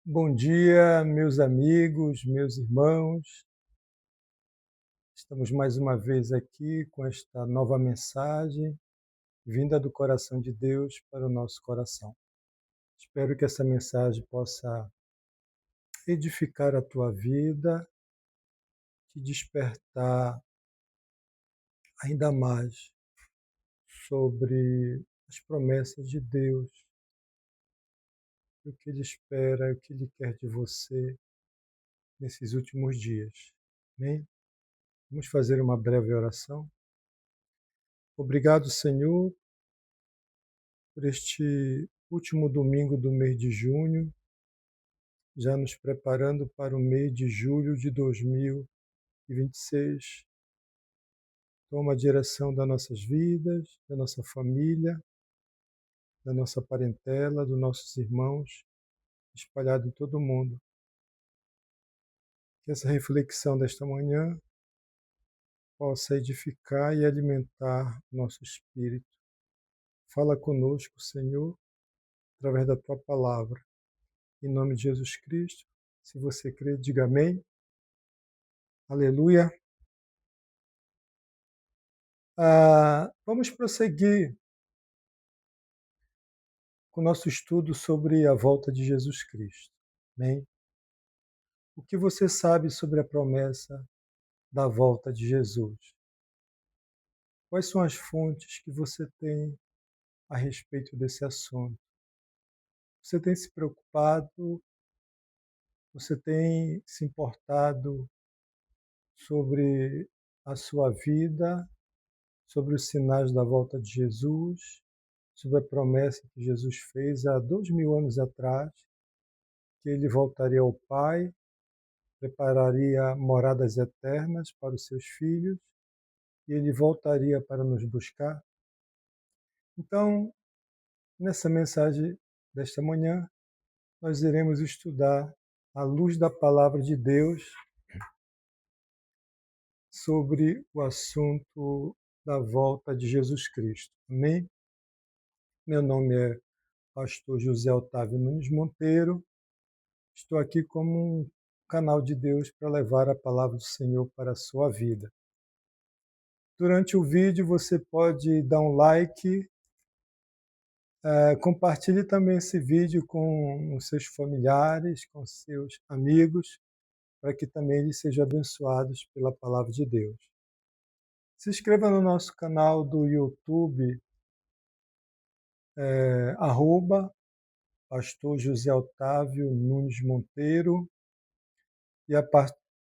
Bom dia, meus amigos, meus irmãos. Estamos mais uma vez aqui com esta nova mensagem vinda do coração de Deus para o nosso coração. Espero que essa mensagem possa edificar a tua vida, te despertar ainda mais sobre as promessas de Deus, o que Ele espera, o que Ele quer de você nesses últimos dias. Amém? Vamos fazer uma breve oração. Obrigado, Senhor, por este último domingo do mês de junho, já nos preparando para o mês de julho de 2026. Toma a direção das nossas vidas, da nossa família, da nossa parentela, dos nossos irmãos, espalhados em todo o mundo. Que essa reflexão desta manhã possa edificar e alimentar nosso espírito. Fala conosco, Senhor, através da Tua palavra. Em nome de Jesus Cristo. Se você crê, diga amém. Aleluia. Vamos prosseguir com o nosso estudo sobre a volta de Jesus Cristo. Amém? O que você sabe sobre a promessa da volta de Jesus? Quais são as fontes que você tem a respeito desse assunto? Você tem se preocupado? Você tem se importado sobre a sua vida, sobre os sinais da volta de Jesus, sobre a promessa que Jesus fez há 2000 anos atrás, que ele voltaria ao Pai, prepararia moradas eternas para os seus filhos e ele voltaria para nos buscar? Então, nessa mensagem desta manhã, nós iremos estudar à luz da palavra de Deus sobre o assunto da volta de Jesus Cristo. Amém? Meu nome é Pastor José Otávio Nunes Monteiro. Estou aqui como um canal de Deus para levar a palavra do Senhor para a sua vida. Durante o vídeo você pode dar um like, compartilhe também esse vídeo com os seus familiares, com seus amigos, para que também eles sejam abençoados pela palavra de Deus. Se inscreva no nosso canal do YouTube, arroba Pastor José Otávio Nunes Monteiro, e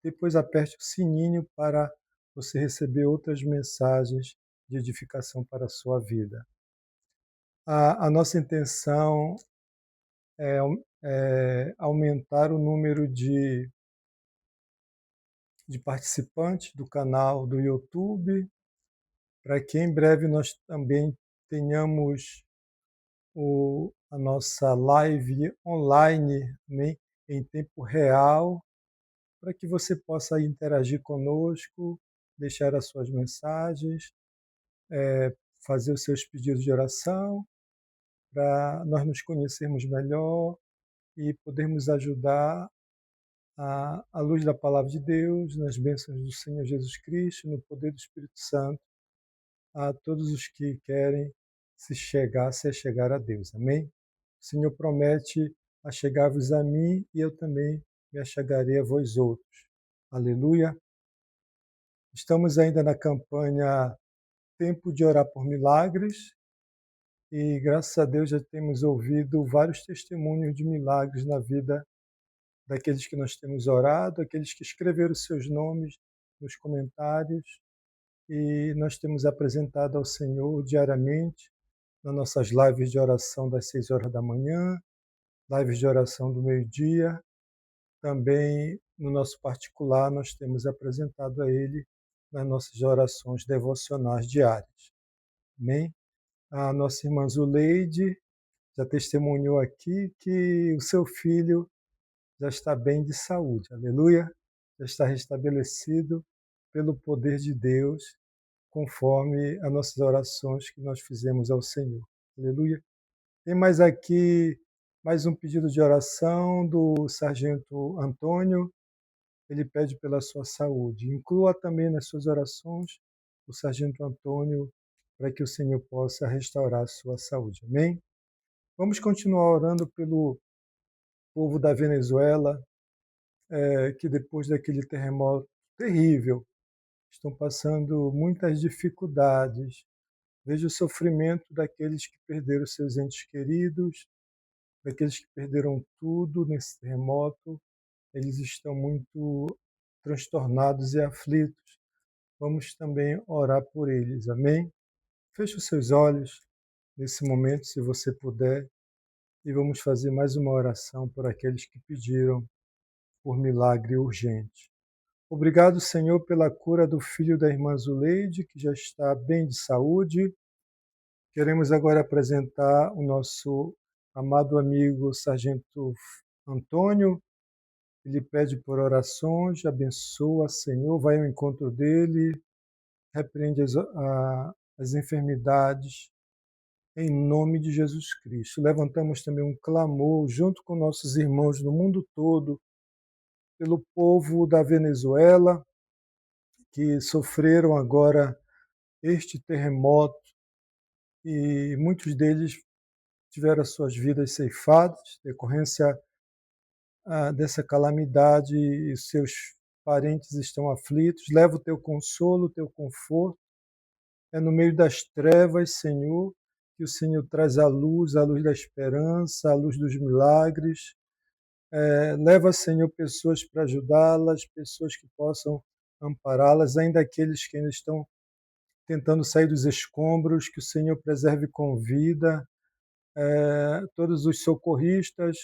depois aperte o sininho para você receber outras mensagens de edificação para a sua vida. A nossa intenção é aumentar o número de participantes do canal do YouTube, para que em breve nós também tenhamos a nossa live online, né, em tempo real, para que você possa interagir conosco, deixar as suas mensagens, fazer os seus pedidos de oração, para nós nos conhecermos melhor e podermos ajudar à luz da palavra de Deus, nas bênçãos do Senhor Jesus Cristo, no poder do Espírito Santo, a todos os que querem se chegar a Deus. Amém? O Senhor promete achegar-vos a mim e eu também me achegarei a vós outros. Aleluia! Estamos ainda na campanha Tempo de Orar por Milagres e, graças a Deus, já temos ouvido vários testemunhos de milagres na vida daqueles que nós temos orado, aqueles que escreveram seus nomes nos comentários, e nós temos apresentado ao Senhor diariamente nas nossas lives de oração das 6 horas da manhã, lives de oração do meio-dia. Também no nosso particular nós temos apresentado a Ele nas nossas orações devocionais diárias. Amém? A nossa irmã Zuleide já testemunhou aqui que o seu filho já está bem de saúde, aleluia, já está restabelecido pelo poder de Deus, conforme as nossas orações que nós fizemos ao Senhor, aleluia. Tem mais aqui Mais um pedido de oração do Sargento Antônio. Ele pede pela sua saúde. Inclua também nas suas orações o Sargento Antônio, para que o Senhor possa restaurar a sua saúde. Amém? Vamos continuar orando pelo povo da Venezuela, que depois daquele terremoto terrível, estão passando muitas dificuldades. Veja o sofrimento daqueles que perderam seus entes queridos, daqueles que perderam tudo nesse terremoto. Eles estão muito transtornados e aflitos. Vamos também orar por eles, amém? Feche os seus olhos nesse momento, se você puder, e vamos fazer mais uma oração por aqueles que pediram por milagre urgente. Obrigado, Senhor, pela cura do filho da irmã Zuleide, que já está bem de saúde. Queremos agora apresentar o nosso amado amigo Sargento Antônio. Ele pede por orações, abençoa, Senhor, vai ao encontro dele, repreende as enfermidades, em nome de Jesus Cristo. Levantamos também um clamor, junto com nossos irmãos do mundo todo, pelo povo da Venezuela, que sofreram agora este terremoto, e muitos deles tiveram as suas vidas ceifadas, decorrência dessa calamidade, e seus parentes estão aflitos. Leva o teu consolo, o teu conforto. É no meio das trevas, Senhor, que o Senhor traz a luz da esperança, a luz dos milagres. Leva, Senhor, pessoas para ajudá-las, pessoas que possam ampará-las, ainda aqueles que ainda estão tentando sair dos escombros, que o Senhor preserve com vida. Todos os socorristas,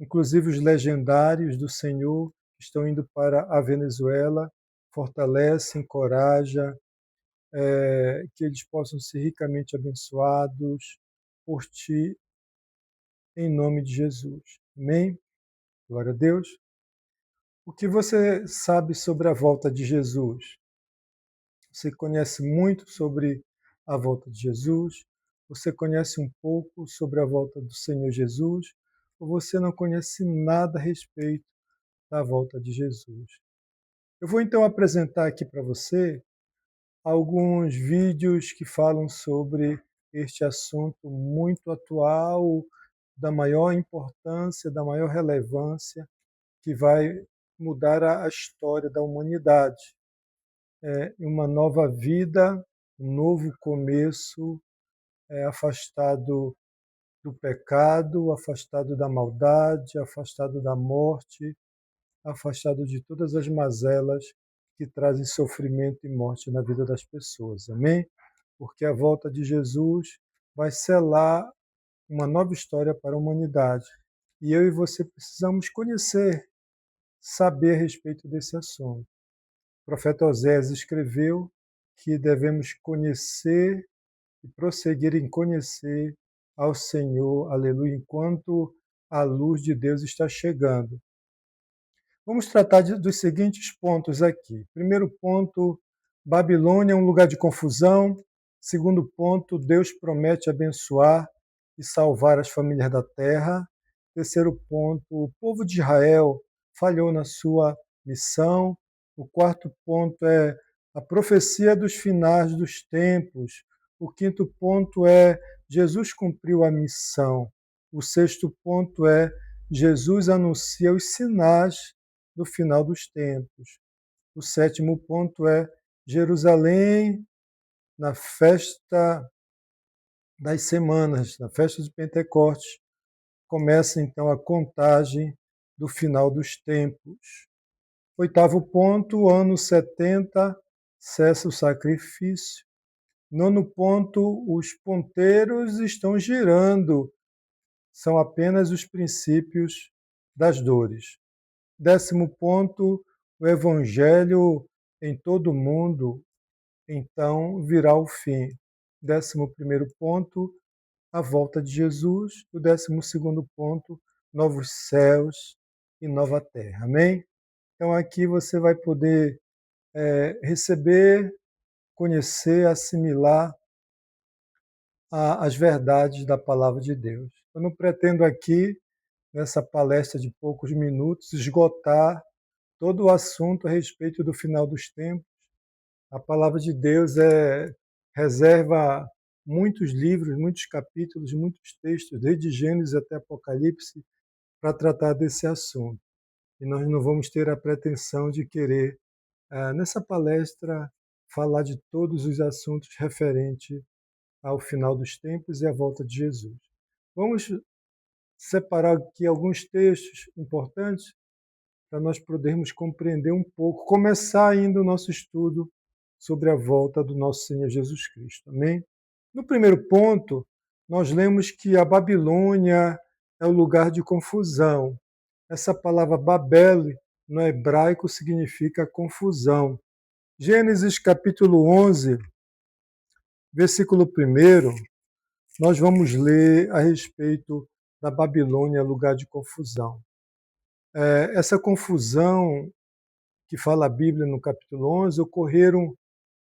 inclusive os legendários do Senhor, que estão indo para a Venezuela, fortalece, encoraja, que eles possam ser ricamente abençoados por Ti, em nome de Jesus. Amém? Glória a Deus. O que você sabe sobre a volta de Jesus? Você conhece muito sobre a volta de Jesus? Você conhece um pouco sobre a volta do Senhor Jesus? Ou você não conhece nada a respeito da volta de Jesus? Eu vou então apresentar aqui para você alguns vídeos que falam sobre este assunto muito atual, da maior importância, da maior relevância, que vai mudar a história da humanidade. Uma nova vida, um novo começo, afastado do pecado, afastado da maldade, afastado da morte, afastado de todas as mazelas que trazem sofrimento e morte na vida das pessoas. Amém? Porque a volta de Jesus vai selar uma nova história para a humanidade. E eu e você precisamos conhecer, saber a respeito desse assunto. O profeta Osés escreveu que devemos conhecer e prosseguir em conhecer ao Senhor, aleluia, enquanto a luz de Deus está chegando. Vamos tratar dos seguintes pontos aqui. Primeiro ponto, Babilônia é um lugar de confusão. Segundo ponto, Deus promete abençoar e salvar as famílias da terra. Terceiro ponto, o povo de Israel falhou na sua missão. O quarto ponto é a profecia dos finais dos tempos. O quinto ponto é Jesus cumpriu a missão. O sexto ponto é Jesus anuncia os sinais do final dos tempos. O sétimo ponto é Jerusalém na festa das semanas, na festa de Pentecostes. Começa então a contagem do final dos tempos. Oitavo ponto, ano 70, cessa o sacrifício. Nono ponto, os ponteiros estão girando. São apenas os princípios das dores. Décimo ponto, o evangelho em todo o mundo, então virá o fim. 11º ponto, a volta de Jesus. O 12º ponto, novos céus e nova terra. Amém? Então aqui você vai poder receber, conhecer, assimilar as verdades da palavra de Deus. Eu não pretendo aqui nessa palestra de poucos minutos, esgotar todo o assunto a respeito do final dos tempos. A palavra de Deus reserva muitos livros, muitos capítulos, muitos textos, desde Gênesis até Apocalipse, para tratar desse assunto. E nós não vamos ter a pretensão de querer, nessa palestra, falar de todos os assuntos referentes ao final dos tempos e à volta de Jesus. Vamos separar aqui alguns textos importantes para nós podermos compreender um pouco, começar ainda o nosso estudo sobre a volta do nosso Senhor Jesus Cristo. Amém? No primeiro ponto, nós lemos que a Babilônia é o lugar de confusão. Essa palavra Babel, no hebraico, significa confusão. Gênesis capítulo 11, versículo 1, nós vamos ler a respeito da Babilônia, lugar de confusão. Essa confusão que fala a Bíblia no capítulo 11 ocorreram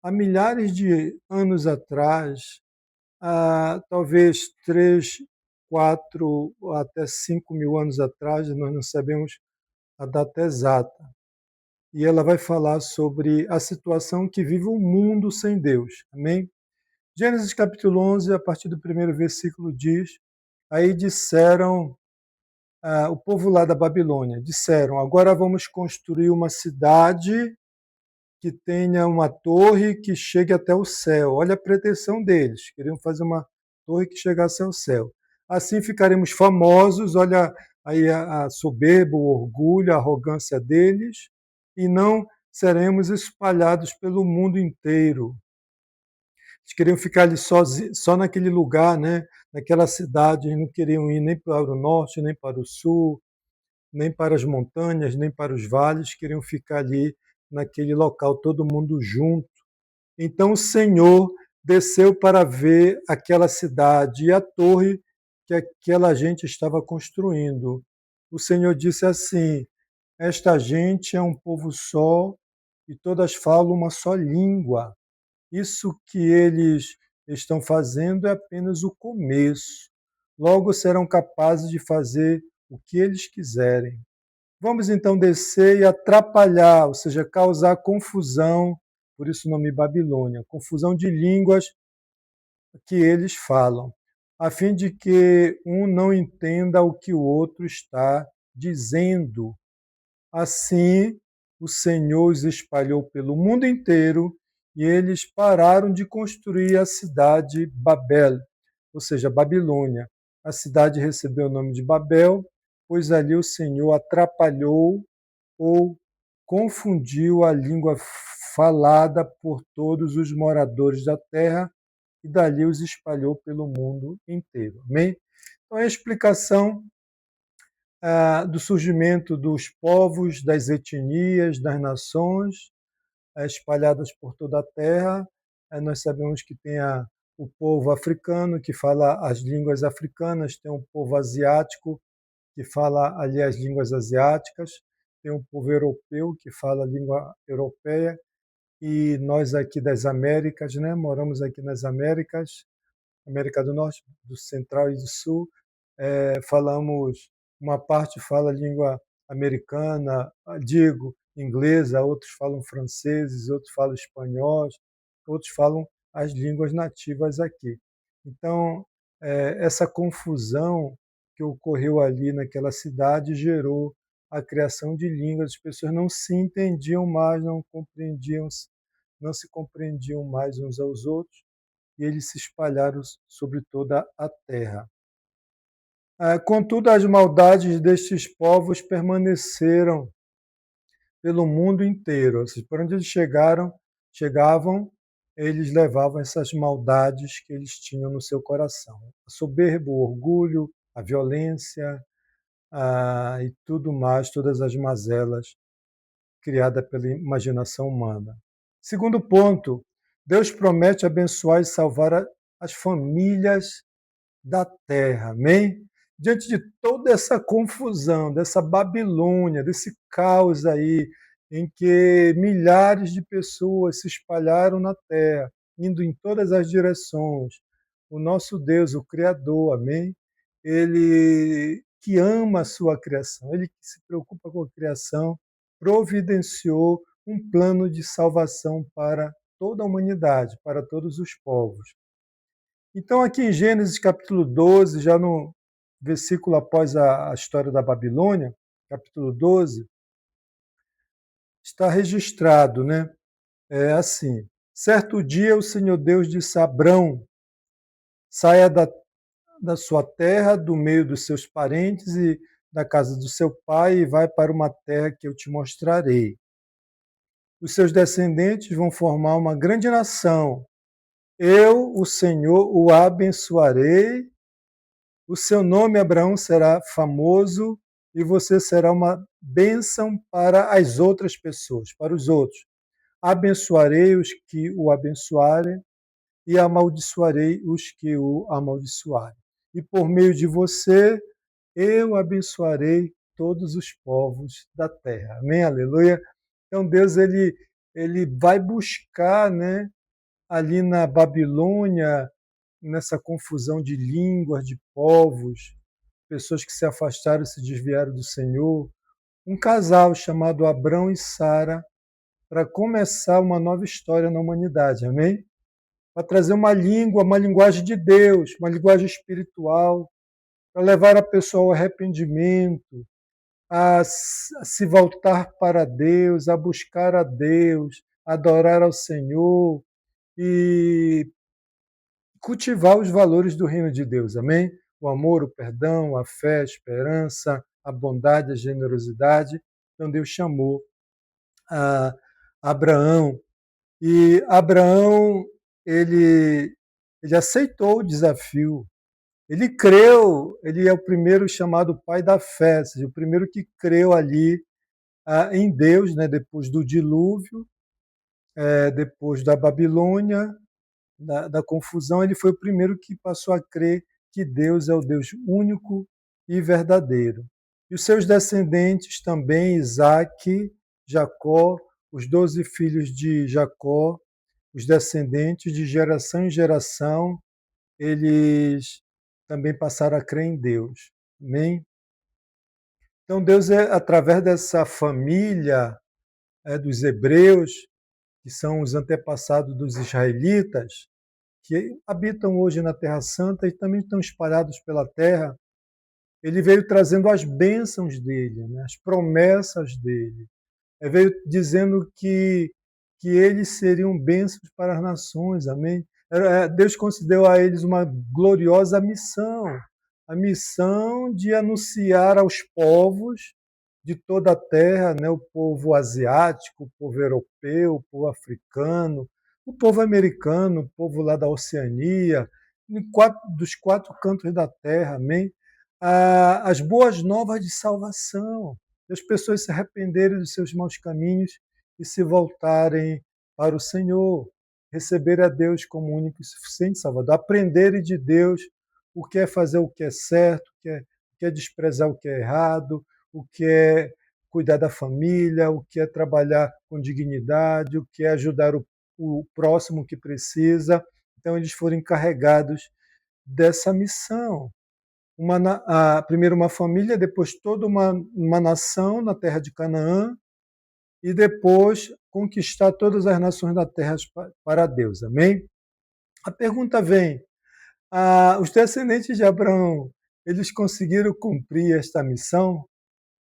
há milhares de anos atrás, talvez 3, 4 até 5 mil anos atrás, nós não sabemos a data exata. E ela vai falar sobre a situação que vive o mundo sem Deus. Amém? Gênesis capítulo 11, a partir do primeiro versículo diz, aí disseram, o povo lá da Babilônia, disseram, agora vamos construir uma cidade que tenha uma torre que chegue até o céu. Olha a pretensão deles, queriam fazer uma torre que chegasse ao céu. Assim ficaremos famosos, olha aí a soberba, o orgulho, a arrogância deles, e não seremos espalhados pelo mundo inteiro. Eles queriam ficar ali só naquele lugar, né? Naquela cidade, eles não queriam ir nem para o norte, nem para o sul, nem para as montanhas, nem para os vales, queriam ficar ali naquele local, todo mundo junto. Então o Senhor desceu para ver aquela cidade e a torre que aquela gente estava construindo. O Senhor disse assim: esta gente é um povo só e todas falam uma só língua. Isso que eles estão fazendo é apenas o começo. Logo serão capazes de fazer o que eles quiserem. Vamos então descer e atrapalhar, ou seja, causar confusão, por isso o nome Babilônia, confusão de línguas que eles falam, a fim de que um não entenda o que o outro está dizendo. Assim, o Senhor os espalhou pelo mundo inteiro e eles pararam de construir a cidade Babel, ou seja, Babilônia. A cidade recebeu o nome de Babel, pois ali o Senhor atrapalhou ou confundiu a língua falada por todos os moradores da terra e dali os espalhou pelo mundo inteiro. Amém? Então, é a explicação do surgimento dos povos, das etnias, das nações espalhadas por toda a terra. Nós sabemos que tem o povo africano, que fala as línguas africanas, tem o povo asiático, que fala ali as línguas asiáticas, tem o povo europeu, que fala a língua europeia, e nós aqui das Américas, né, moramos aqui nas Américas, América do Norte, do Central e do Sul, falamos, uma parte fala língua americana, digo, inglesa, outros falam franceses, outros falam espanhol, outros falam as línguas nativas aqui. Então, essa confusão que ocorreu ali naquela cidade gerou a criação de línguas, as pessoas não se entendiam mais, não se compreendiam mais uns aos outros, e eles se espalharam sobre toda a terra. Contudo, as maldades destes povos permaneceram pelo mundo inteiro. Ou seja, por onde eles chegavam, eles levavam essas maldades que eles tinham no seu coração. A soberba, o orgulho, a violência e tudo mais, todas as mazelas criadas pela imaginação humana. Segundo ponto, Deus promete abençoar e salvar as famílias da terra. Amém? Diante de toda essa confusão, dessa Babilônia, desse caos aí, em que milhares de pessoas se espalharam na terra, indo em todas as direções, o nosso Deus, o Criador, amém? Ele que ama a sua criação, ele que se preocupa com a criação, providenciou um plano de salvação para toda a humanidade, para todos os povos. Então, aqui em Gênesis capítulo 12, já no versículo após a história da Babilônia, capítulo 12, está registrado, né? É assim: certo dia o Senhor Deus disse a Abrão: saia da sua terra, do meio dos seus parentes e da casa do seu pai, e vai para uma terra que eu te mostrarei. Os seus descendentes vão formar uma grande nação. Eu, o Senhor, o abençoarei. O seu nome, Abraão, será famoso e você será uma bênção para as outras pessoas, para os outros. Abençoarei os que o abençoarem e amaldiçoarei os que o amaldiçoarem. E por meio de você, eu abençoarei todos os povos da terra. Amém? Aleluia. Então Deus ele vai buscar, né, ali na Babilônia, nessa confusão de línguas, de povos, pessoas que se afastaram, se desviaram do Senhor, um casal chamado Abrão e Sara, para começar uma nova história na humanidade, amém? Para trazer uma língua, uma linguagem de Deus, uma linguagem espiritual, para levar a pessoa ao arrependimento, a se voltar para Deus, a buscar a Deus, a adorar ao Senhor e cultivar os valores do reino de Deus, amém? O amor, o perdão, a fé, a esperança, a bondade, a generosidade. Então Deus chamou a Abraão. E Abraão, ele aceitou o desafio. Ele creu, ele é o primeiro chamado pai da fé, ou seja, o primeiro que creu ali em Deus, né, depois do dilúvio, depois da Babilônia, da confusão, ele foi o primeiro que passou a crer que Deus é o Deus único e verdadeiro. E os seus descendentes também, Isaque, Jacó, os 12 filhos de Jacó, os descendentes de geração em geração, eles também passaram a crer em Deus. Amém? Então Deus é através dessa família dos hebreus, que são os antepassados dos israelitas, que habitam hoje na Terra Santa e também estão espalhados pela terra, ele veio trazendo as bênçãos dele, né, as promessas dele. Ele veio dizendo que eles seriam bênçãos para as nações, amém? Deus concedeu a eles uma gloriosa missão, a missão de anunciar aos povos de toda a terra, né, o povo asiático, o povo europeu, o povo africano, o povo americano, o povo lá da Oceania, dos quatro cantos da terra, amém? As boas novas de salvação, as pessoas se arrependerem dos seus maus caminhos e se voltarem para o Senhor, receber a Deus como único e suficiente Salvador, aprenderem de Deus o que é fazer o que é certo, o que é desprezar o que é errado, o que é cuidar da família, o que é trabalhar com dignidade, o que é ajudar o próximo que precisa. Então, eles foram encarregados dessa missão. Primeiro uma família, depois toda uma nação na terra de Canaã, e depois conquistar todas as nações da terra para Deus. Amém? A pergunta vem: os descendentes de Abraão, eles conseguiram cumprir esta missão?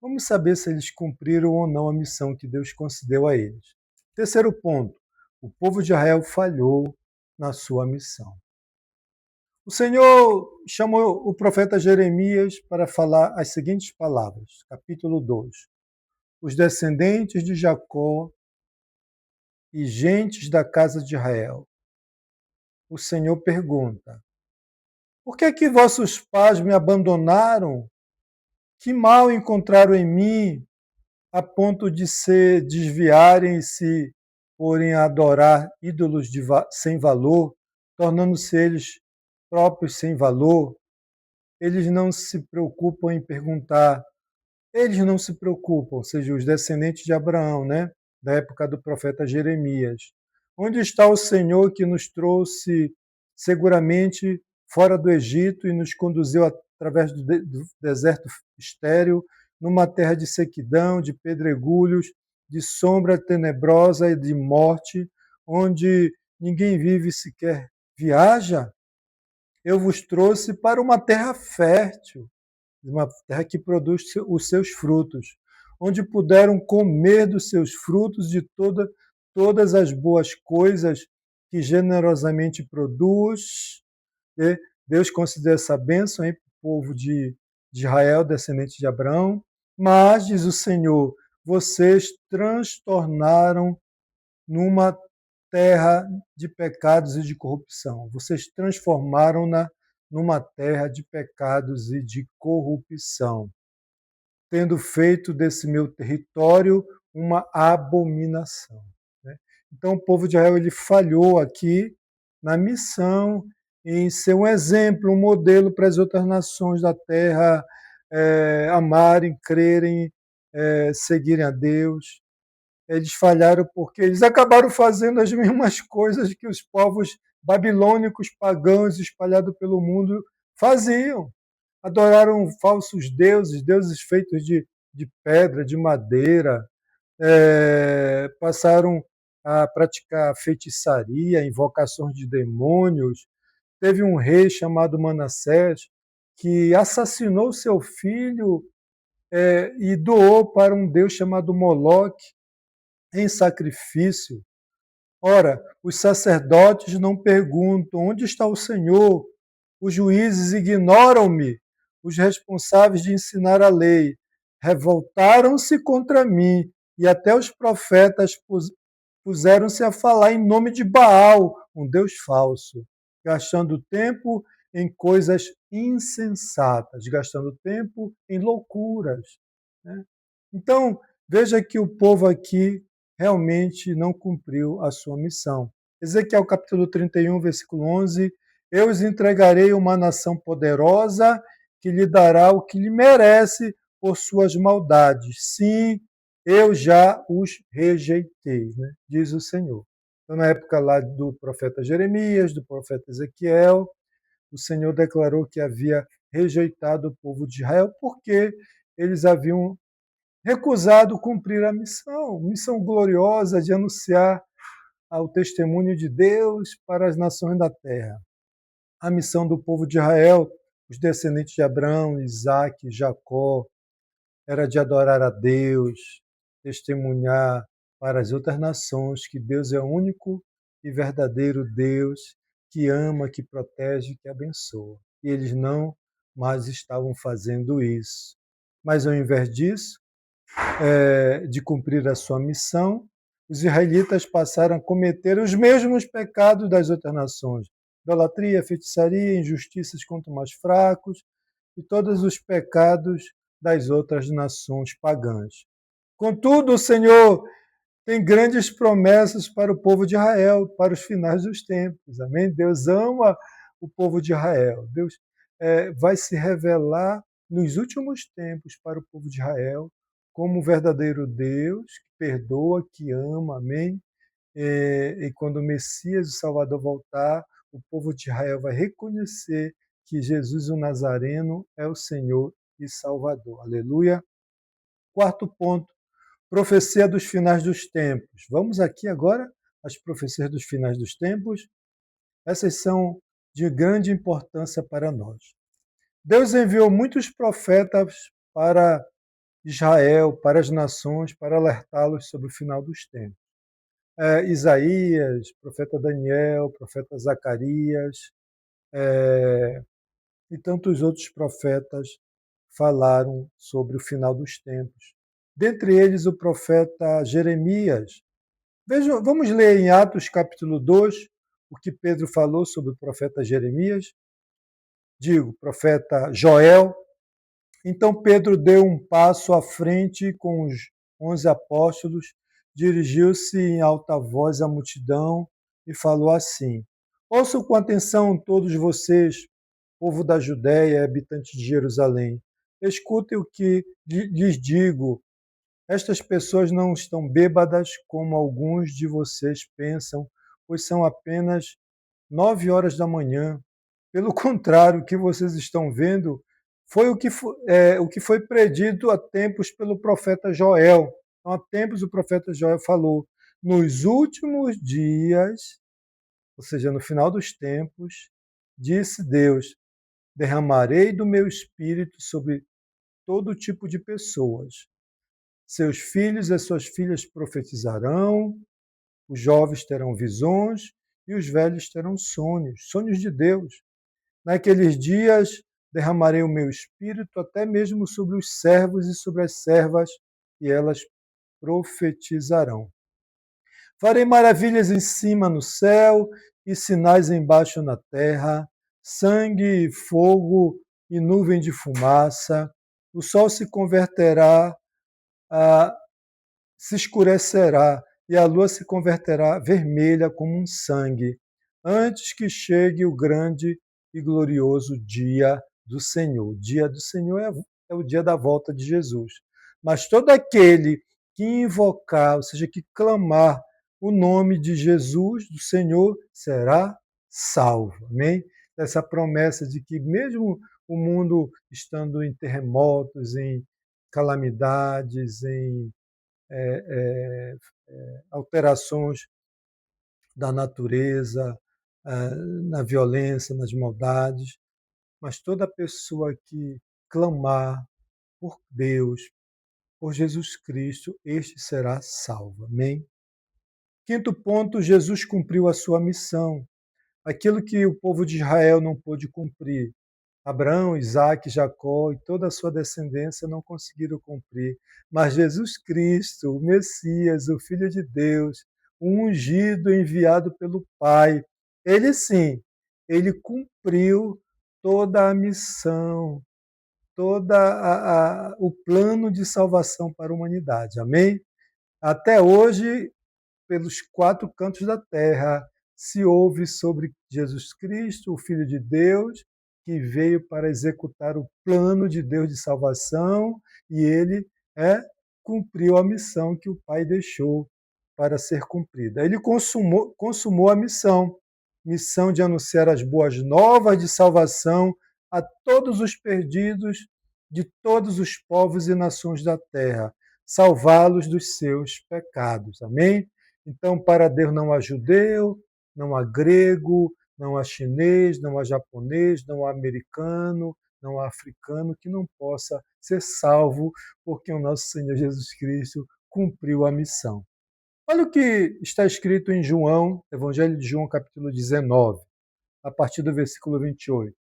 Vamos saber se eles cumpriram ou não a missão que Deus concedeu a eles. Terceiro ponto: o povo de Israel falhou na sua missão. O Senhor chamou o profeta Jeremias para falar as seguintes palavras, capítulo 2. Os descendentes de Jacó e gentes da casa de Israel. O Senhor pergunta: por que é que vossos pais me abandonaram? Que mal encontraram em mim a ponto de se desviarem e se porem a adorar ídolos sem valor, tornando-se eles próprios sem valor? Eles não se preocupam em perguntar, eles não se preocupam, ou seja, os descendentes de Abraão, né? Da época do profeta Jeremias. Onde está o Senhor que nos trouxe seguramente fora do Egito e nos conduziu através do deserto estéril, numa terra de sequidão, de pedregulhos, de sombra tenebrosa e de morte, onde ninguém vive sequer viaja. Eu vos trouxe para uma terra fértil, uma terra que produz os seus frutos, onde puderam comer dos seus frutos de todas as boas coisas que generosamente produz. E Deus concedeu essa bênção para o povo de Israel, descendente de Abraão, mas, diz o Senhor, vocês transtornaram numa terra de pecados e de corrupção. Vocês transformaram-na numa terra de pecados e de corrupção, tendo feito desse meu território uma abominação. Né? Então, o povo de Israel ele falhou aqui na missão em ser um exemplo, um modelo para as outras nações da terra amarem, crerem, seguirem a Deus. Eles falharam porque eles acabaram fazendo as mesmas coisas que os povos babilônicos pagãos espalhados pelo mundo faziam. Adoraram falsos deuses, deuses feitos de pedra, de madeira, passaram a praticar feitiçaria, invocações de demônios. Teve um rei chamado Manassés que assassinou seu filho e doou para um deus chamado Moloque em sacrifício. Ora, os sacerdotes não perguntam onde está o Senhor, os juízes ignoram-me, os responsáveis de ensinar a lei revoltaram-se contra mim e até os profetas puseram-se a falar em nome de Baal, um deus falso, gastando tempo em coisas insensatas, gastando tempo em loucuras. Né? Então, veja que o povo aqui realmente não cumpriu a sua missão. Ezequiel capítulo 31, versículo 11, eu os entregarei uma nação poderosa que lhe dará o que lhe merece por suas maldades. Sim, eu já os rejeitei, né? Diz o Senhor. Então, na época lá do profeta Jeremias, do profeta Ezequiel, o Senhor declarou que havia rejeitado o povo de Israel porque eles haviam recusado cumprir a missão gloriosa de anunciar o testemunho de Deus para as nações da terra. A missão do povo de Israel, os descendentes de Abraão, Isaque, Jacó, era de adorar a Deus, testemunhar para as outras nações que Deus é o único e verdadeiro Deus que ama, que protege, que abençoa. E eles não mais estavam fazendo isso. Mas ao invés disso, de cumprir a sua missão, os israelitas passaram a cometer os mesmos pecados das outras nações: idolatria, feitiçaria, injustiças contra os mais fracos e todos os pecados das outras nações pagãs. Contudo, o Senhor tem grandes promessas para o povo de Israel, para os finais dos tempos. Amém? Deus ama o povo de Israel. Deus vai se revelar nos últimos tempos para o povo de Israel como um verdadeiro Deus que perdoa, que ama. Amém? E quando o Messias, o Salvador, voltar, o povo de Israel vai reconhecer que Jesus, o Nazareno, é o Senhor e Salvador. Aleluia. Quarto ponto, profecia dos finais dos tempos. Vamos aqui agora às profecias dos finais dos tempos. Essas são de grande importância para nós. Deus enviou muitos profetas para Israel, para as nações, para alertá-los sobre o final dos tempos. Isaías, profeta Daniel, profeta Zacarias e tantos outros profetas falaram sobre o final dos tempos. Dentre eles, o profeta Jeremias. Vejam, vamos ler em Atos capítulo 2 o que Pedro falou sobre o profeta Jeremias. Digo, profeta Joel. Então Pedro deu um passo à frente com os 11 apóstolos, dirigiu-se em alta voz à multidão e falou assim: ouçam com atenção todos vocês, povo da Judéia e habitantes de Jerusalém. Escutem o que lhes digo. Estas pessoas não estão bêbadas como alguns de vocês pensam, pois são apenas 9 horas da manhã. Pelo contrário, o que vocês estão vendo Foi o que foi predito há tempos pelo profeta Joel. Então, há tempos o profeta Joel falou: nos últimos dias, ou seja, no final dos tempos, disse Deus: derramarei do meu espírito sobre todo tipo de pessoas. Seus filhos e suas filhas profetizarão, os jovens terão visões e os velhos terão sonhos, sonhos de Deus. Naqueles dias derramarei o meu espírito até mesmo sobre os servos e sobre as servas, e elas profetizarão. Farei maravilhas em cima no céu e sinais embaixo na terra, sangue, fogo e nuvem de fumaça. O sol se converterá, se escurecerá e a lua se converterá vermelha como um sangue, antes que chegue o grande e glorioso dia do Senhor. O dia do Senhor é o dia da volta de Jesus. Mas todo aquele que invocar, ou seja, que clamar o nome de Jesus, do Senhor, será salvo. Amém? Essa promessa de que mesmo o mundo estando em terremotos, em calamidades, em alterações da natureza, na violência, nas maldades, mas toda pessoa que clamar por Deus, por Jesus Cristo, este será salvo. Amém? Quinto ponto, Jesus cumpriu a sua missão. Aquilo que o povo de Israel não pôde cumprir, Abraão, Isaac, Jacó e toda a sua descendência não conseguiram cumprir. Mas Jesus Cristo, o Messias, o Filho de Deus, o ungido enviado pelo Pai, ele sim, ele cumpriu toda a missão, o plano de salvação para a humanidade. Amém? Até hoje, pelos quatro cantos da terra, se ouve sobre Jesus Cristo, o Filho de Deus, que veio para executar o plano de Deus de salvação, e ele cumpriu a missão que o Pai deixou para ser cumprida. Ele consumou a missão de anunciar as boas novas de salvação a todos os perdidos de todos os povos e nações da terra, salvá-los dos seus pecados. Amém? Então, para Deus não há judeu, não há grego, não há chinês, não há japonês, não há americano, não há africano que não possa ser salvo, porque o nosso Senhor Jesus Cristo cumpriu a missão. Olha o que está escrito em João, Evangelho de João, capítulo 19, a partir do versículo 28.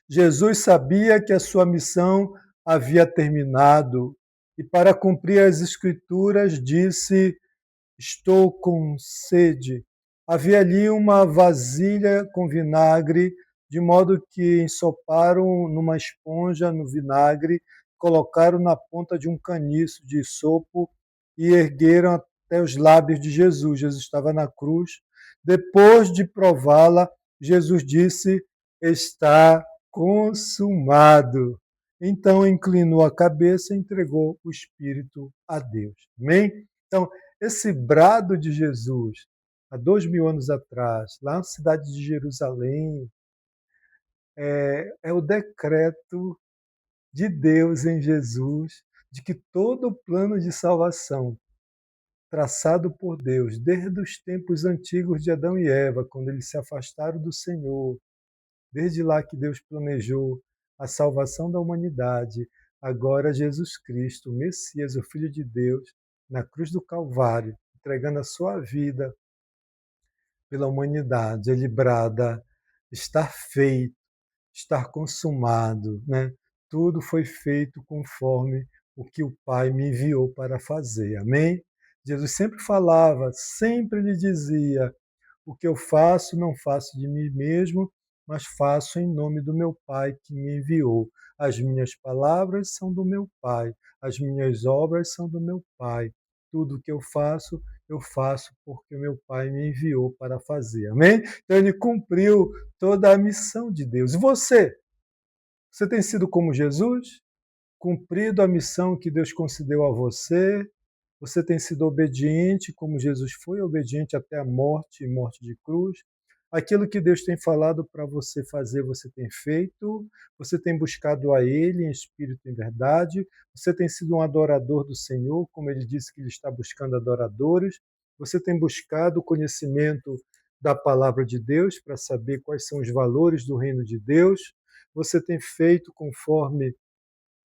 Jesus sabia que a sua missão havia terminado e, para cumprir as Escrituras, disse: estou com sede. Havia ali uma vasilha com vinagre, de modo que ensoparam numa esponja no vinagre, colocaram na ponta de um caniço de sopo e ergueram até os lábios de Jesus. Jesus estava na cruz. Depois de prová-la, Jesus disse: está consumado. Então inclinou a cabeça e entregou o Espírito a Deus. Amém? Então, esse brado de Jesus, há 2000 anos atrás, lá na cidade de Jerusalém, é o decreto de Deus em Jesus, de que todo o plano de salvação traçado por Deus, desde os tempos antigos de Adão e Eva, quando eles se afastaram do Senhor, desde lá que Deus planejou a salvação da humanidade, agora Jesus Cristo, o Messias, o Filho de Deus, na cruz do Calvário, entregando a sua vida pela humanidade, ele brada: está feito, está consumado, né? Tudo foi feito conforme o que o Pai me enviou para fazer. Amém? Jesus sempre falava, sempre lhe dizia: o que eu faço, não faço de mim mesmo, mas faço em nome do meu Pai que me enviou. As minhas palavras são do meu Pai, as minhas obras são do meu Pai. Tudo que eu faço porque o meu Pai me enviou para fazer. Amém? Então ele cumpriu toda a missão de Deus. E você? Você tem sido como Jesus? Cumprido a missão que Deus concedeu a você? Você tem sido obediente, como Jesus foi obediente até a morte e morte de cruz? Aquilo que Deus tem falado para você fazer, você tem feito, você tem buscado a Ele em espírito e em verdade, você tem sido um adorador do Senhor, como Ele disse que Ele está buscando adoradores, você tem buscado o conhecimento da palavra de Deus para saber quais são os valores do reino de Deus, você tem feito conforme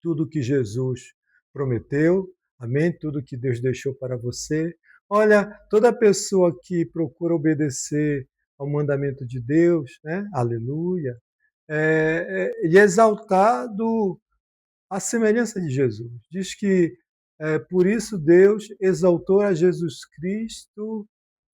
tudo que Jesus prometeu, amém? Tudo que Deus deixou para você. Olha, toda pessoa que procura obedecer ao mandamento de Deus, né? Aleluia, e exaltado à semelhança de Jesus. Diz que por isso Deus exaltou a Jesus Cristo,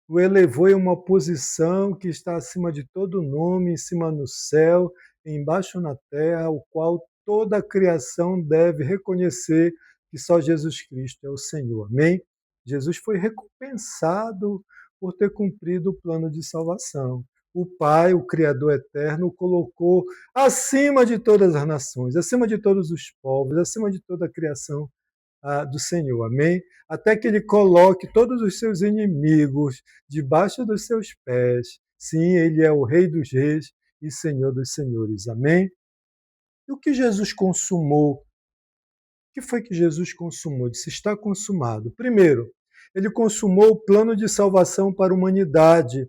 o elevou em uma posição que está acima de todo nome, em cima no céu, embaixo na terra, o qual toda a criação deve reconhecer que só Jesus Cristo é o Senhor. Amém? Jesus foi recompensado por ter cumprido o plano de salvação. O Pai, o Criador eterno, o colocou acima de todas as nações, acima de todos os povos, acima de toda a criação do Senhor, amém? Até que ele coloque todos os seus inimigos debaixo dos seus pés. Sim, ele é o Rei dos Reis e Senhor dos Senhores, amém? E o que Jesus consumou? O que foi que Jesus consumou? Disse: está consumado. Primeiro, ele consumou o plano de salvação para a humanidade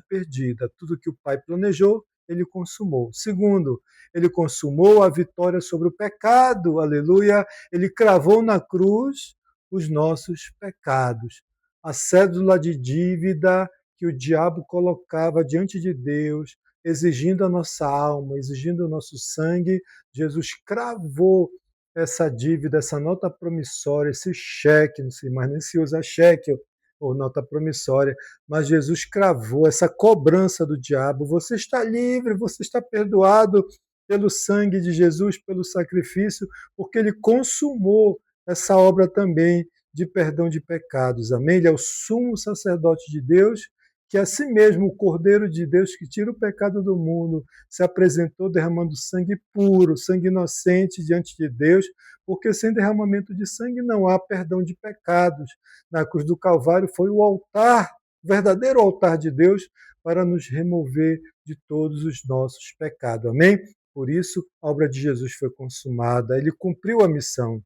perdida. Tudo que o Pai planejou, ele consumou. Segundo, ele consumou a vitória sobre o pecado. Aleluia! Ele cravou na cruz os nossos pecados. A cédula de dívida que o diabo colocava diante de Deus, exigindo a nossa alma, exigindo o nosso sangue, Jesus cravou essa dívida, essa nota promissória, esse cheque, não sei mais nem se usa cheque ou nota promissória, mas Jesus cravou essa cobrança do diabo. Você está livre, você está perdoado pelo sangue de Jesus, pelo sacrifício, porque ele consumou essa obra também de perdão de pecados. Amém? Ele é o sumo sacerdote de Deus, que assim mesmo o Cordeiro de Deus que tira o pecado do mundo se apresentou derramando sangue puro, sangue inocente diante de Deus, porque sem derramamento de sangue não há perdão de pecados. Na cruz do Calvário foi o altar, o verdadeiro altar de Deus, para nos remover de todos os nossos pecados. Amém? Por isso, a obra de Jesus foi consumada, ele cumpriu a missão.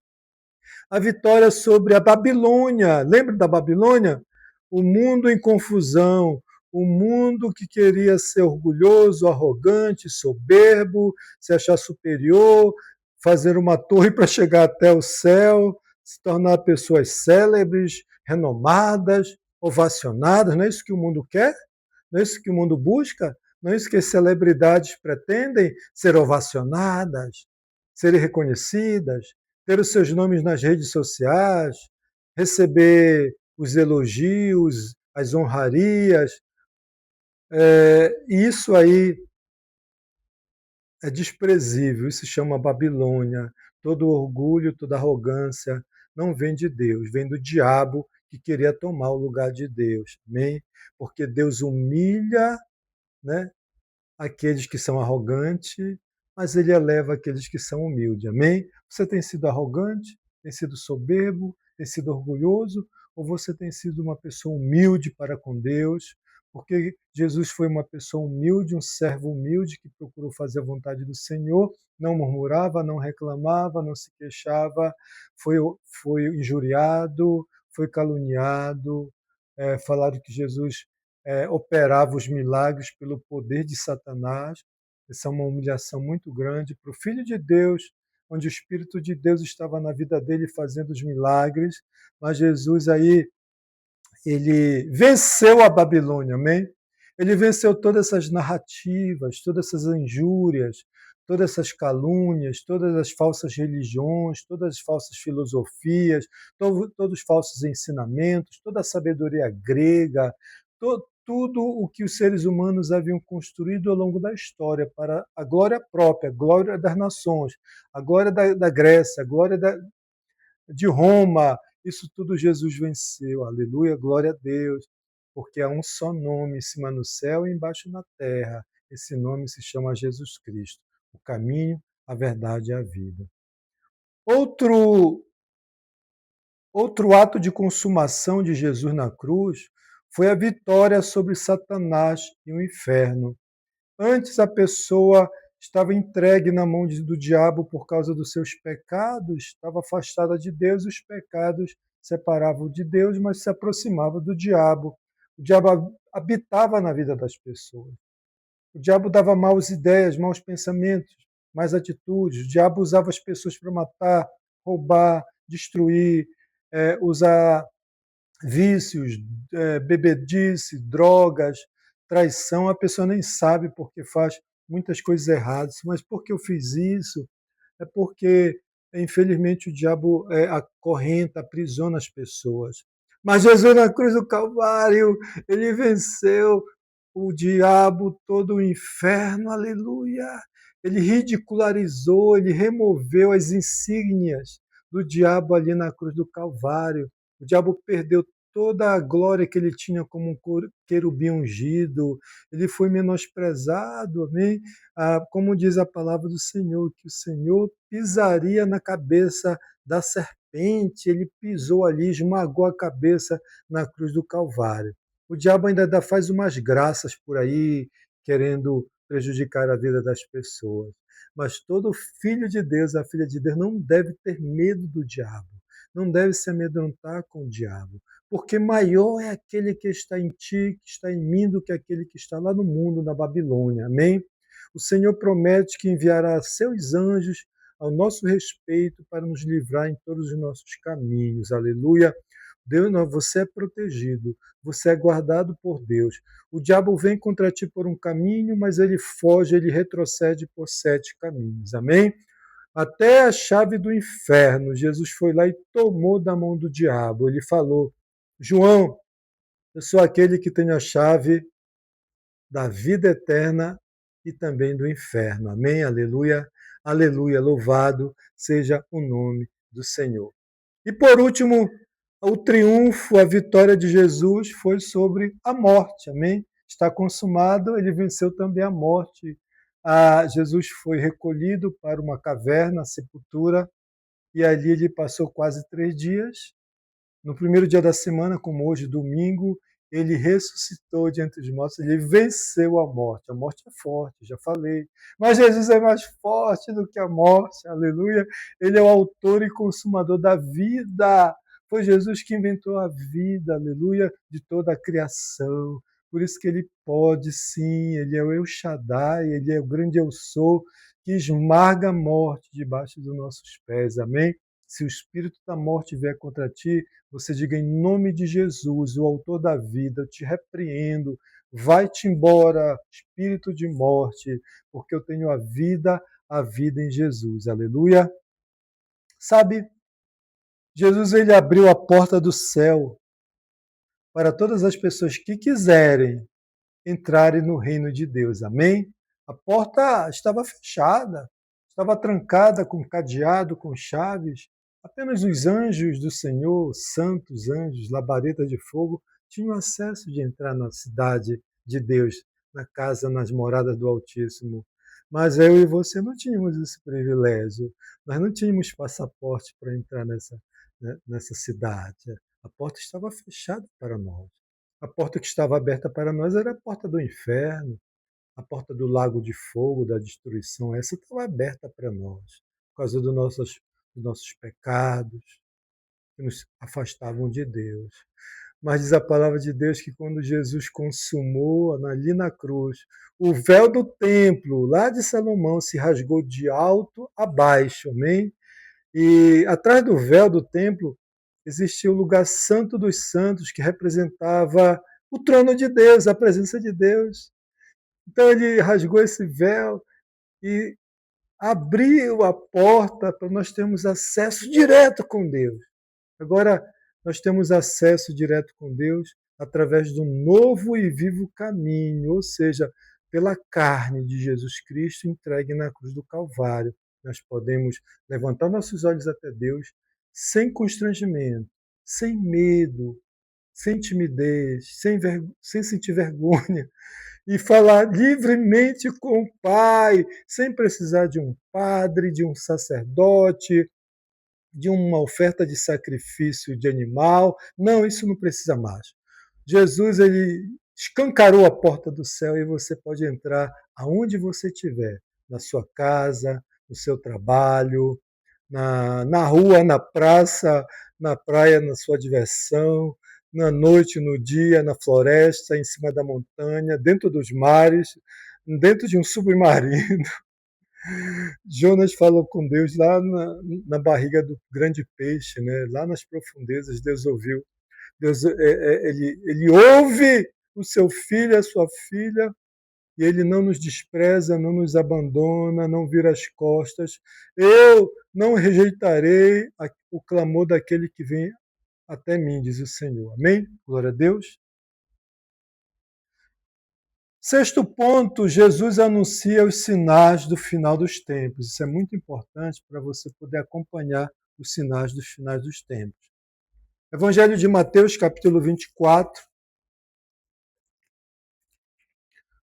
A vitória sobre a Babilônia, lembra da Babilônia? O mundo em confusão, o mundo que queria ser orgulhoso, arrogante, soberbo, se achar superior, fazer uma torre para chegar até o céu, se tornar pessoas célebres, renomadas, ovacionadas. Não é isso que o mundo quer? Não é isso que o mundo busca? Não é isso que as celebridades pretendem? Ser ovacionadas, serem reconhecidas, ter os seus nomes nas redes sociais, receber os elogios, as honrarias. Isso aí é desprezível, isso se chama Babilônia. Todo orgulho, toda arrogância não vem de Deus, vem do diabo que queria tomar o lugar de Deus. Amém? Porque Deus humilha, né, aqueles que são arrogantes, mas ele eleva aqueles que são humildes. Amém? Você tem sido arrogante? Tem sido soberbo? Tem sido orgulhoso? Ou você tem sido uma pessoa humilde para com Deus? Porque Jesus foi uma pessoa humilde, um servo humilde que procurou fazer a vontade do Senhor, não murmurava, não reclamava, não se queixava, foi injuriado, foi caluniado, falaram que Jesus operava os milagres pelo poder de Satanás. Essa é uma humilhação muito grande para o Filho de Deus, onde o Espírito de Deus estava na vida dele fazendo os milagres, mas Jesus aí ele venceu a Babilônia, amém? Ele venceu todas essas narrativas, todas essas injúrias, todas essas calúnias, todas as falsas religiões, todas as falsas filosofias, todos os falsos ensinamentos, toda a sabedoria grega, tudo o que os seres humanos haviam construído ao longo da história para a glória própria, a glória das nações, a glória da Grécia, a glória de Roma. Isso tudo Jesus venceu. Aleluia, glória a Deus. Porque há um só nome em cima no céu e embaixo na terra. Esse nome se chama Jesus Cristo, o caminho, a verdade e a vida. Outro ato de consumação de Jesus na cruz foi a vitória sobre Satanás e o inferno. Antes a pessoa estava entregue na mão do diabo por causa dos seus pecados, estava afastada de Deus, os pecados separavam de Deus, mas se aproximava do diabo. O diabo habitava na vida das pessoas. O diabo dava maus ideias, maus pensamentos, más atitudes. O diabo usava as pessoas para matar, roubar, destruir, usar vícios, bebedice, drogas, traição. A pessoa nem sabe porque faz muitas coisas erradas. Mas por que eu fiz isso? É porque, infelizmente, o diabo acorrenta, aprisiona as pessoas. Mas Jesus na cruz do Calvário, ele venceu o diabo, todo o inferno, aleluia. Ele ridicularizou, ele removeu as insígnias do diabo ali na cruz do Calvário. O diabo perdeu toda a glória que ele tinha como um querubim ungido, ele foi menosprezado, amém? Como diz a palavra do Senhor, que o Senhor pisaria na cabeça da serpente, ele pisou ali, esmagou a cabeça na cruz do Calvário. O diabo ainda faz umas graças por aí, querendo prejudicar a vida das pessoas. Mas todo filho de Deus, a filha de Deus, não deve ter medo do diabo, não deve se amedrontar com o diabo, porque maior é aquele que está em ti, que está em mim, do que aquele que está lá no mundo, na Babilônia. Amém? O Senhor promete que enviará seus anjos ao nosso respeito para nos livrar em todos os nossos caminhos. Aleluia. Deus, não, você é protegido, você é guardado por Deus. O diabo vem contra ti por um caminho, mas ele foge, ele retrocede por 7 caminhos. Amém? Até a chave do inferno, Jesus foi lá e tomou da mão do diabo. Ele falou: João, eu sou aquele que tem a chave da vida eterna e também do inferno. Amém? Aleluia. Aleluia. Louvado seja o nome do Senhor. E por último, o triunfo, a vitória de Jesus foi sobre a morte. Amém? Está consumado, ele venceu também a morte. Jesus foi recolhido para uma caverna, a sepultura, e ali ele passou quase 3 dias. No primeiro dia da semana, como hoje, domingo, ele ressuscitou diante dos mortos, ele venceu a morte. A morte é forte, já falei. Mas Jesus é mais forte do que a morte, aleluia. Ele é o autor e consumador da vida. Foi Jesus que inventou a vida, aleluia, de toda a criação. Por isso que ele pode, sim, ele é o El Shaddai, ele é o grande Eu Sou, que esmaga a morte debaixo dos nossos pés, amém? Se o espírito da morte vier contra ti, você diga em nome de Jesus, o autor da vida, eu te repreendo, vai-te embora, espírito de morte, porque eu tenho a vida em Jesus. Aleluia. Sabe, Jesus ele abriu a porta do céu para todas as pessoas que quiserem entrarem no reino de Deus. Amém? A porta estava fechada, estava trancada com cadeado, com chaves. Apenas os anjos do Senhor, santos anjos, labareda de fogo, tinham acesso de entrar na cidade de Deus, na casa, nas moradas do Altíssimo. Mas eu e você não tínhamos esse privilégio. Nós não tínhamos passaporte para entrar nessa cidade. A porta estava fechada para nós. A porta que estava aberta para nós era a porta do inferno, a porta do lago de fogo, da destruição. Essa estava aberta para nós, por causa dos nossos pecados, que nos afastavam de Deus. Mas diz a palavra de Deus que quando Jesus consumou ali na cruz, o véu do templo, lá de Salomão, se rasgou de alto a baixo, amém? E atrás do véu do templo existia o lugar santo dos santos, que representava o trono de Deus, a presença de Deus. Então ele rasgou esse véu e abriu a porta para nós termos acesso direto com Deus. Agora nós temos acesso direto com Deus através do novo e vivo caminho, ou seja, pela carne de Jesus Cristo entregue na cruz do Calvário. Nós podemos levantar nossos olhos até Deus sem constrangimento, sem medo, sem timidez, sem sentir vergonha, e falar livremente com o Pai, sem precisar de um padre, de um sacerdote, de uma oferta de sacrifício de animal. Não, isso não precisa mais. Jesus, ele escancarou a porta do céu e você pode entrar aonde você estiver, na sua casa, no seu trabalho, na rua, na praça, na praia, na sua diversão, na noite, no dia, na floresta, em cima da montanha, dentro dos mares, dentro de um submarino. Jonas falou com Deus lá na barriga do grande peixe, né? Lá nas profundezas, Deus ouviu. Deus, ele ouve o seu filho, a sua filha, e ele não nos despreza, não nos abandona, não vira as costas. Eu não rejeitarei o clamor daquele que vem até mim, diz o Senhor. Amém? Glória a Deus. Sexto ponto, Jesus anuncia os sinais do final dos tempos. Isso é muito importante para você poder acompanhar os sinais dos finais dos tempos. Evangelho de Mateus, capítulo 24,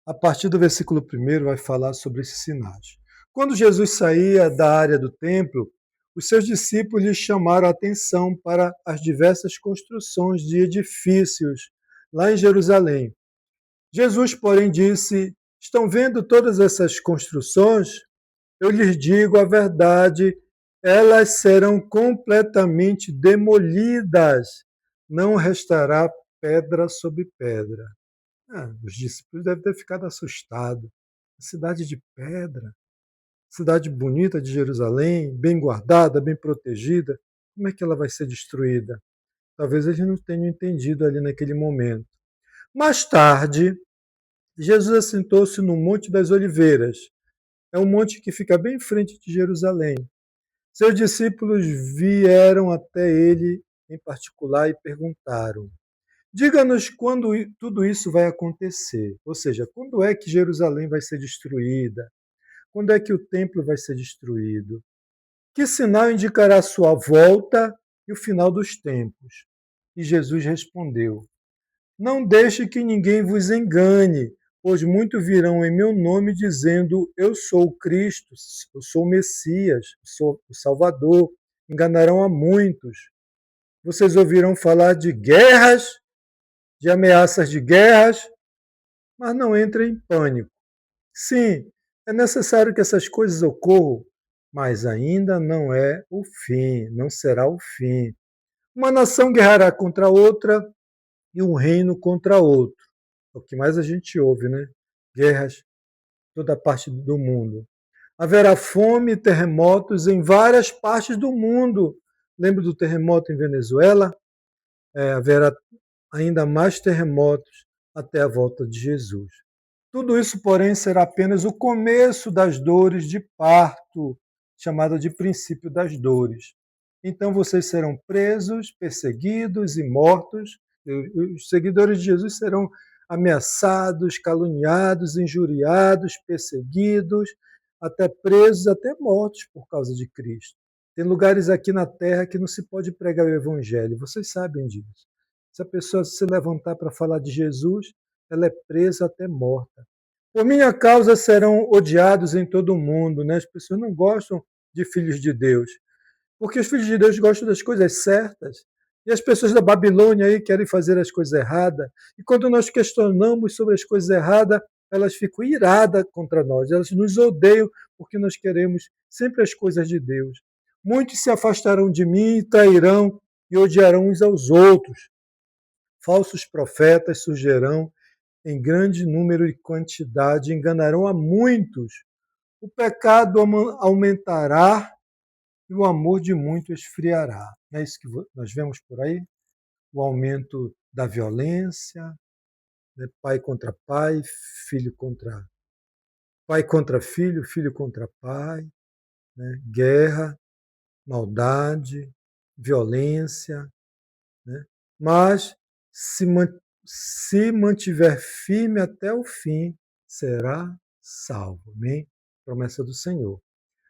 a partir do versículo 1 vai falar sobre esses sinais. Quando Jesus saía da área do templo, os seus discípulos lhe chamaram a atenção para as diversas construções de edifícios lá em Jerusalém. Jesus, porém, disse: Estão vendo todas essas construções? Eu lhes digo a verdade, elas serão completamente demolidas, não restará pedra sobre pedra. Os discípulos devem ter ficado assustados. A cidade de pedra, cidade bonita de Jerusalém, bem guardada, bem protegida, como é que ela vai ser destruída? Talvez eles não tenham entendido ali naquele momento. Mais tarde, Jesus assentou-se no Monte das Oliveiras. É um monte que fica bem em frente de Jerusalém. Seus discípulos vieram até ele em particular e perguntaram: Diga-nos quando tudo isso vai acontecer. Ou seja, quando é que Jerusalém vai ser destruída? Quando é que o templo vai ser destruído? Que sinal indicará a sua volta e o final dos tempos? E Jesus respondeu: Não deixe que ninguém vos engane, pois muitos virão em meu nome dizendo: Eu sou o Cristo, eu sou o Messias, eu sou o Salvador. Enganarão a muitos. Vocês ouvirão falar de guerras, de ameaças de guerras, mas não entrem em pânico. Sim, é necessário que essas coisas ocorram, mas ainda não é o fim, não será o fim. Uma nação guerrará contra outra e um reino contra outro. É o que mais a gente ouve, né? Guerras em toda parte do mundo. Haverá fome e terremotos em várias partes do mundo. Lembra do terremoto em Venezuela? Haverá ainda mais terremotos até a volta de Jesus. Tudo isso, porém, será apenas o começo das dores de parto, chamada de princípio das dores. Então vocês serão presos, perseguidos e mortos. Os seguidores de Jesus serão ameaçados, caluniados, injuriados, perseguidos, até presos, até mortos por causa de Cristo. Tem lugares aqui na terra que não se pode pregar o evangelho, vocês sabem disso. Se a pessoa se levantar para falar de Jesus, ela é presa até morta. Por minha causa serão odiados em todo o mundo, né? As pessoas não gostam de filhos de Deus, porque os filhos de Deus gostam das coisas certas. E as pessoas da Babilônia aí querem fazer as coisas erradas. E quando nós questionamos sobre as coisas erradas, elas ficam iradas contra nós. Elas nos odeiam porque nós queremos sempre as coisas de Deus. Muitos se afastarão de mim, trairão e odiarão uns aos outros. Falsos profetas surgirão em grande número e quantidade, enganarão a muitos. O pecado aumentará e o amor de muitos esfriará. Não é isso que nós vemos por aí? O aumento da violência, né? Pai contra pai, filho contra pai contra filho, filho contra pai, né? Guerra, maldade, violência, né? Mas se mantiver firme até o fim, será salvo. Amém? Promessa do Senhor.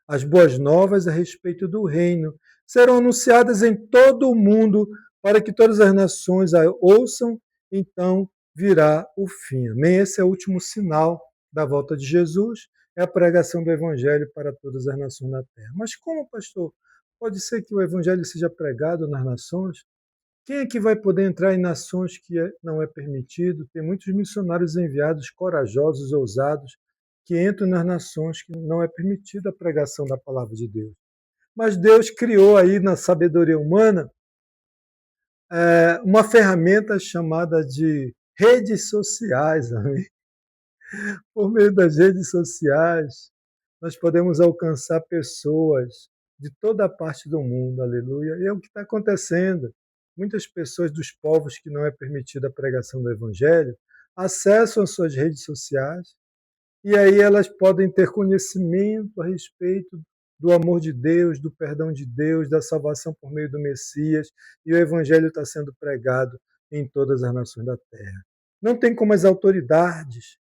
As boas novas a respeito do reino serão anunciadas em todo o mundo para que todas as nações a ouçam, então virá o fim. Amém? Esse é o último sinal da volta de Jesus, é a pregação do evangelho para todas as nações da terra. Mas como, pastor? Pode ser que o evangelho seja pregado nas nações? Quem é que vai poder entrar em nações que não é permitido? Tem muitos missionários enviados, corajosos, ousados, que entram nas nações que não é permitida a pregação da palavra de Deus. Mas Deus criou aí na sabedoria humana uma ferramenta chamada de redes sociais. Amém? Por meio das redes sociais, nós podemos alcançar pessoas de toda a parte do mundo, aleluia. E é o que está acontecendo. Muitas pessoas dos povos que não é permitida a pregação do Evangelho acessam as suas redes sociais e aí elas podem ter conhecimento a respeito do amor de Deus, do perdão de Deus, da salvação por meio do Messias, e o Evangelho está sendo pregado em todas as nações da terra. Não tem como as autoridades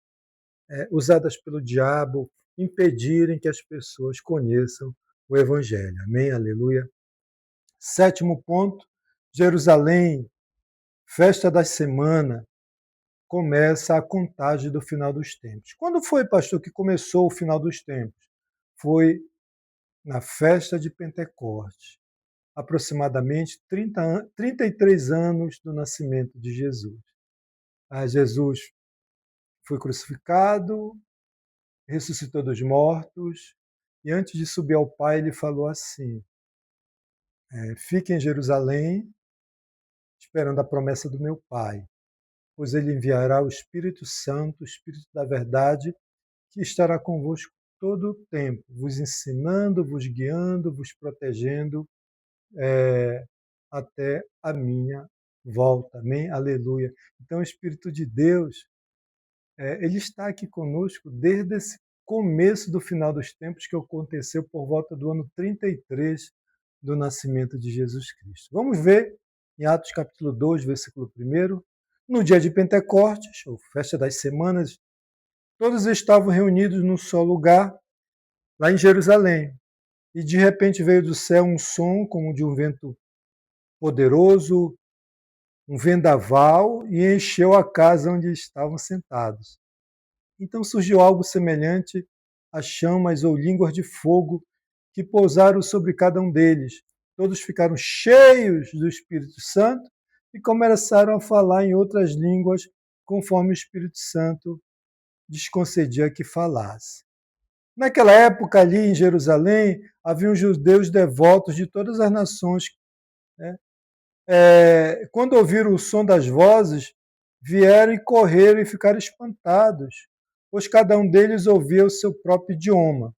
usadas pelo diabo impedirem que as pessoas conheçam o Evangelho. Amém? Aleluia. Sétimo ponto, Jerusalém, festa da semana, começa a contagem do final dos tempos. Quando foi, pastor, que começou o final dos tempos? Foi na festa de Pentecostes, aproximadamente 33 anos do nascimento de Jesus. Jesus foi crucificado, ressuscitou dos mortos, e antes de subir ao Pai, ele falou assim: fique em Jerusalém, esperando a promessa do meu Pai, pois ele enviará o Espírito Santo, o Espírito da verdade, que estará convosco todo o tempo, vos ensinando, vos guiando, vos protegendo até a minha volta. Amém? Aleluia. Então, o Espírito de Deus, ele está aqui conosco desde esse começo do final dos tempos, que aconteceu por volta do ano 33 do nascimento de Jesus Cristo. Vamos ver em Atos capítulo 2, versículo 1. No dia de Pentecostes, ou festa das semanas, todos estavam reunidos num só lugar, lá em Jerusalém. E de repente veio do céu um som como de um vento poderoso, um vendaval, e encheu a casa onde estavam sentados. Então surgiu algo semelhante a chamas ou línguas de fogo que pousaram sobre cada um deles. Todos ficaram cheios do Espírito Santo e começaram a falar em outras línguas, conforme o Espírito Santo lhes concedia que falasse. Naquela época, ali em Jerusalém, haviam judeus devotos de todas as nações. Né? Quando ouviram o som das vozes, vieram e correram e ficaram espantados, pois cada um deles ouvia o seu próprio idioma.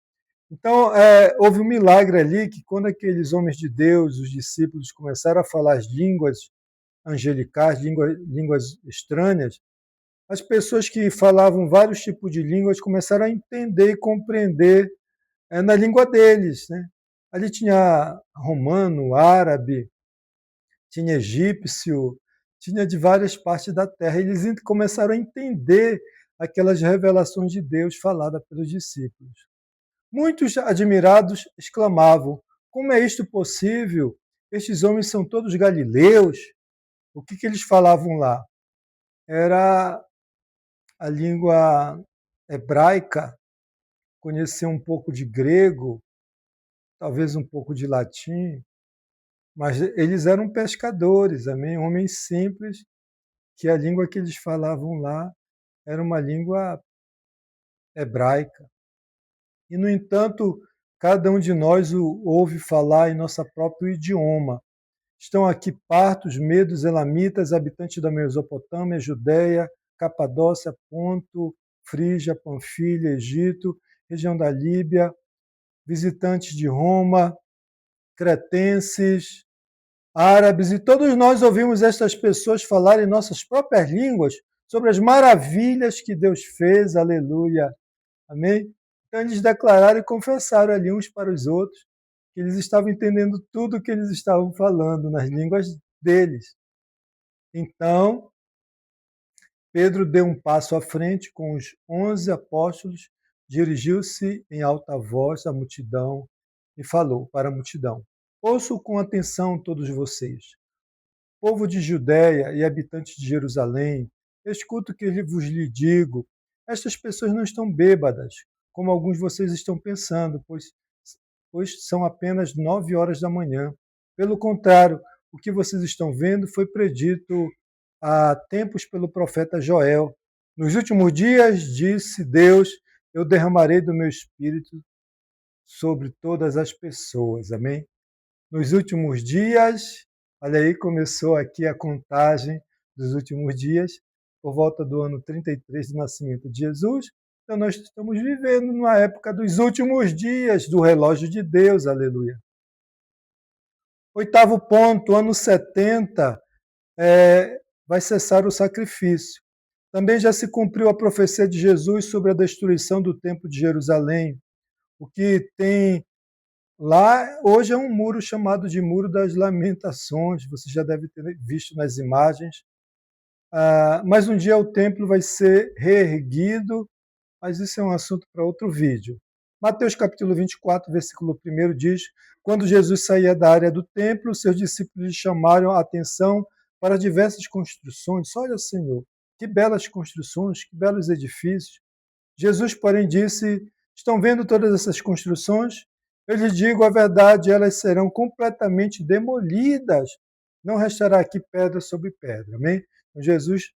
Então, houve um milagre ali, que quando aqueles homens de Deus, os discípulos, começaram a falar as línguas angelicais, línguas estranhas, as pessoas que falavam vários tipos de línguas começaram a entender e compreender na língua deles. Né? Ali tinha romano, árabe, tinha egípcio, tinha de várias partes da terra. Eles começaram a entender aquelas revelações de Deus faladas pelos discípulos. Muitos admirados exclamavam: como é isto possível? Estes homens são todos galileus? O que eles falavam lá? Era a língua hebraica, conhecer um pouco de grego, talvez um pouco de latim, mas eles eram pescadores, amém? Homens simples, que a língua que eles falavam lá era uma língua hebraica. E, no entanto, cada um de nós o ouve falar em nosso próprio idioma. Estão aqui partos, medos, elamitas, habitantes da Mesopotâmia, Judéia, Capadócia, Ponto, Frígia, Panfilha, Egito, região da Líbia, visitantes de Roma, cretenses, árabes, e todos nós ouvimos estas pessoas falarem em nossas próprias línguas sobre as maravilhas que Deus fez, aleluia, amém? Então eles declararam e confessaram ali uns para os outros que eles estavam entendendo tudo o que eles estavam falando nas línguas deles. Então, Pedro deu um passo à frente com os 11 apóstolos, dirigiu-se em alta voz à multidão e falou para a multidão: ouçam com atenção todos vocês, povo de Judéia e habitantes de Jerusalém, escuta o que vos lhe digo. Estas pessoas não estão bêbadas, como alguns de vocês estão pensando, pois são apenas 9 horas da manhã. Pelo contrário, o que vocês estão vendo foi predito há tempos pelo profeta Joel. Nos últimos dias, disse Deus, eu derramarei do meu espírito sobre todas as pessoas. Amém? Nos últimos dias, olha aí, começou aqui a contagem dos últimos dias, por volta do ano 33 do nascimento de Jesus. Então, nós estamos vivendo numa época dos últimos dias do relógio de Deus, aleluia. Oitavo ponto, ano 70, vai cessar o sacrifício. Também já se cumpriu a profecia de Jesus sobre a destruição do Templo de Jerusalém. O que tem lá, hoje é um muro chamado de Muro das Lamentações, você já deve ter visto nas imagens. Mas um dia o templo vai ser reerguido, mas isso é um assunto para outro vídeo. Mateus capítulo 24, versículo 1 diz, quando Jesus saía da área do templo, seus discípulos lhe chamaram a atenção para diversas construções. Olha, Senhor, que belas construções, que belos edifícios. Jesus, porém, disse, estão vendo todas essas construções? Eu lhes digo a verdade, elas serão completamente demolidas. Não restará aqui pedra sobre pedra. Amém? Então, Jesus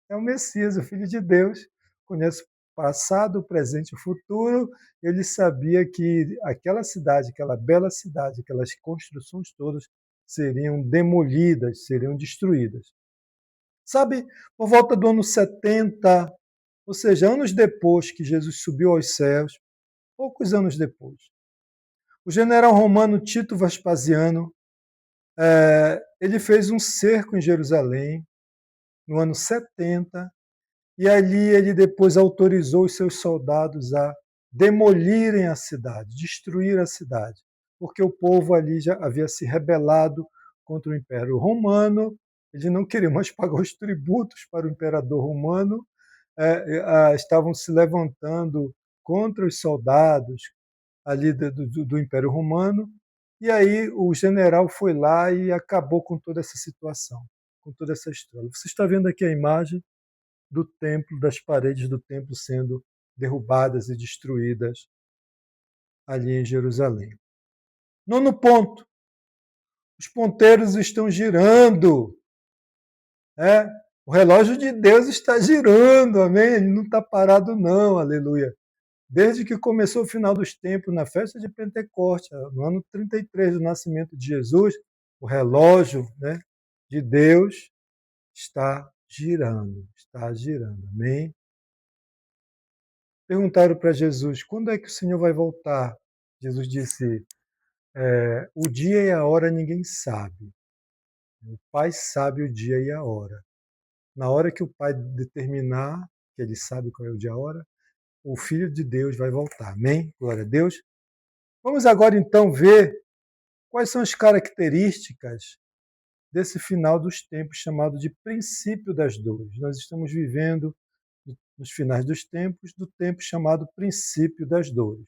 é o Messias, o Filho de Deus, conhece o passado, o presente e o futuro. Ele sabia que aquela cidade, aquela bela cidade, aquelas construções todas seriam demolidas, seriam destruídas. Sabe, por volta do ano 70, ou seja, anos depois que Jesus subiu aos céus, poucos anos depois, o general romano Tito Vespasiano, ele fez um cerco em Jerusalém, no ano 70, e ali ele depois autorizou os seus soldados a demolirem a cidade, destruir a cidade, porque o povo ali já havia se rebelado contra o Império Romano, eles não queriam mais pagar os tributos para o imperador romano, estavam se levantando contra os soldados ali do Império Romano, e aí o general foi lá e acabou com toda essa situação, com toda essa história. Você está vendo aqui a imagem do templo, das paredes do templo sendo derrubadas e destruídas ali em Jerusalém. Nono ponto, os ponteiros estão girando. O relógio de Deus está girando, amém? Ele não está parado não, aleluia. Desde que começou o final dos tempos, na festa de Pentecostes, no ano 33 do nascimento de Jesus, o relógio, de Deus está girando, amém? Perguntaram para Jesus, quando é que o Senhor vai voltar? Jesus disse, o dia e a hora ninguém sabe. O Pai sabe o dia e a hora. Na hora que o Pai determinar, que Ele sabe qual é o dia e a hora, o Filho de Deus vai voltar. Amém? Glória a Deus. Vamos agora então ver quais são as características desse final dos tempos chamado de princípio das dores. Nós estamos vivendo nos finais dos tempos, do tempo chamado princípio das dores.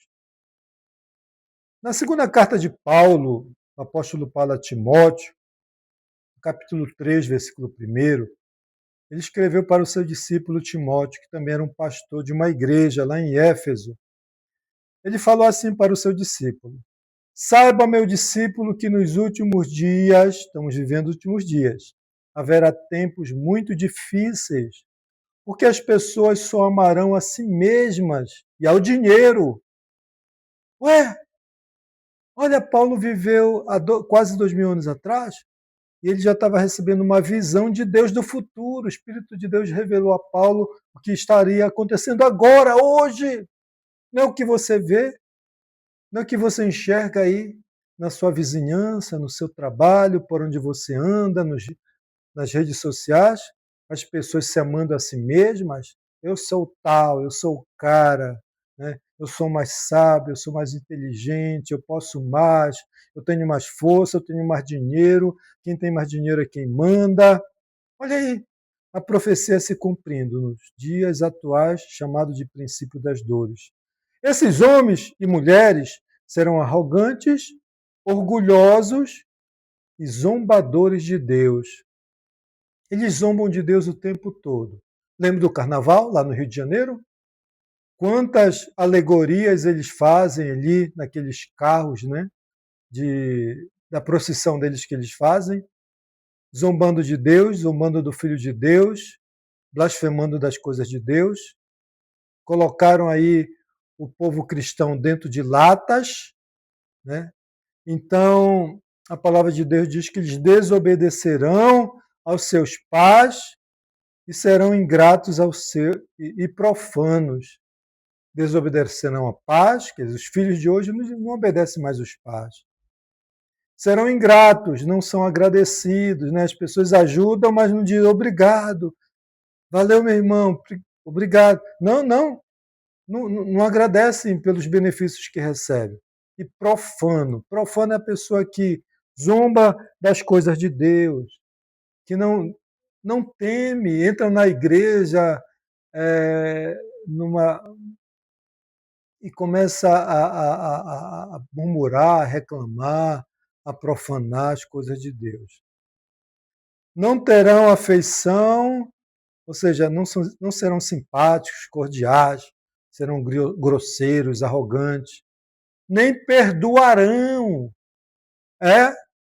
Na segunda carta de Paulo, o apóstolo Paulo a Timóteo, capítulo 3, versículo 1, ele escreveu para o seu discípulo Timóteo, que também era um pastor de uma igreja lá em Éfeso. Ele falou assim para o seu discípulo, saiba, meu discípulo, que nos últimos dias, estamos vivendo os últimos dias, haverá tempos muito difíceis, porque as pessoas só amarão a si mesmas e ao dinheiro. Olha, Paulo viveu há quase 2000 anos atrás e ele já estava recebendo uma visão de Deus do futuro. O Espírito de Deus revelou a Paulo o que estaria acontecendo agora, hoje. Não é o que você vê, não é o que você enxerga aí na sua vizinhança, no seu trabalho, por onde você anda, nas redes sociais, as pessoas se amando a si mesmas. Eu sou tal, eu sou o cara, eu sou mais sábio, eu sou mais inteligente, eu posso mais, eu tenho mais força, eu tenho mais dinheiro, quem tem mais dinheiro é quem manda. Olha aí, a profecia se cumprindo nos dias atuais, chamado de princípio das dores. Esses homens e mulheres serão arrogantes, orgulhosos e zombadores de Deus. Eles zombam de Deus o tempo todo. Lembra do carnaval, lá no Rio de Janeiro? Quantas alegorias eles fazem ali naqueles carros, da procissão deles que eles fazem? zombando de Deus, zombando do Filho de Deus, blasfemando das coisas de Deus. Colocaram aí o povo cristão dentro de latas, né? Então, a palavra de Deus diz que eles desobedecerão aos seus pais e serão ingratos e profanos. Desobedecerão a paz, que os filhos de hoje não obedecem mais os pais. Serão ingratos, não são agradecidos, né? As pessoas ajudam, mas não dizem obrigado. Valeu, meu irmão, obrigado. Não agradecem pelos benefícios que recebem. E profano. Profano é a pessoa que zomba das coisas de Deus, que não teme, entra na igreja numa e começa a murmurar, a reclamar, a profanar as coisas de Deus. Não terão afeição, ou seja, não serão simpáticos, cordiais, serão grosseiros, arrogantes, nem perdoarão.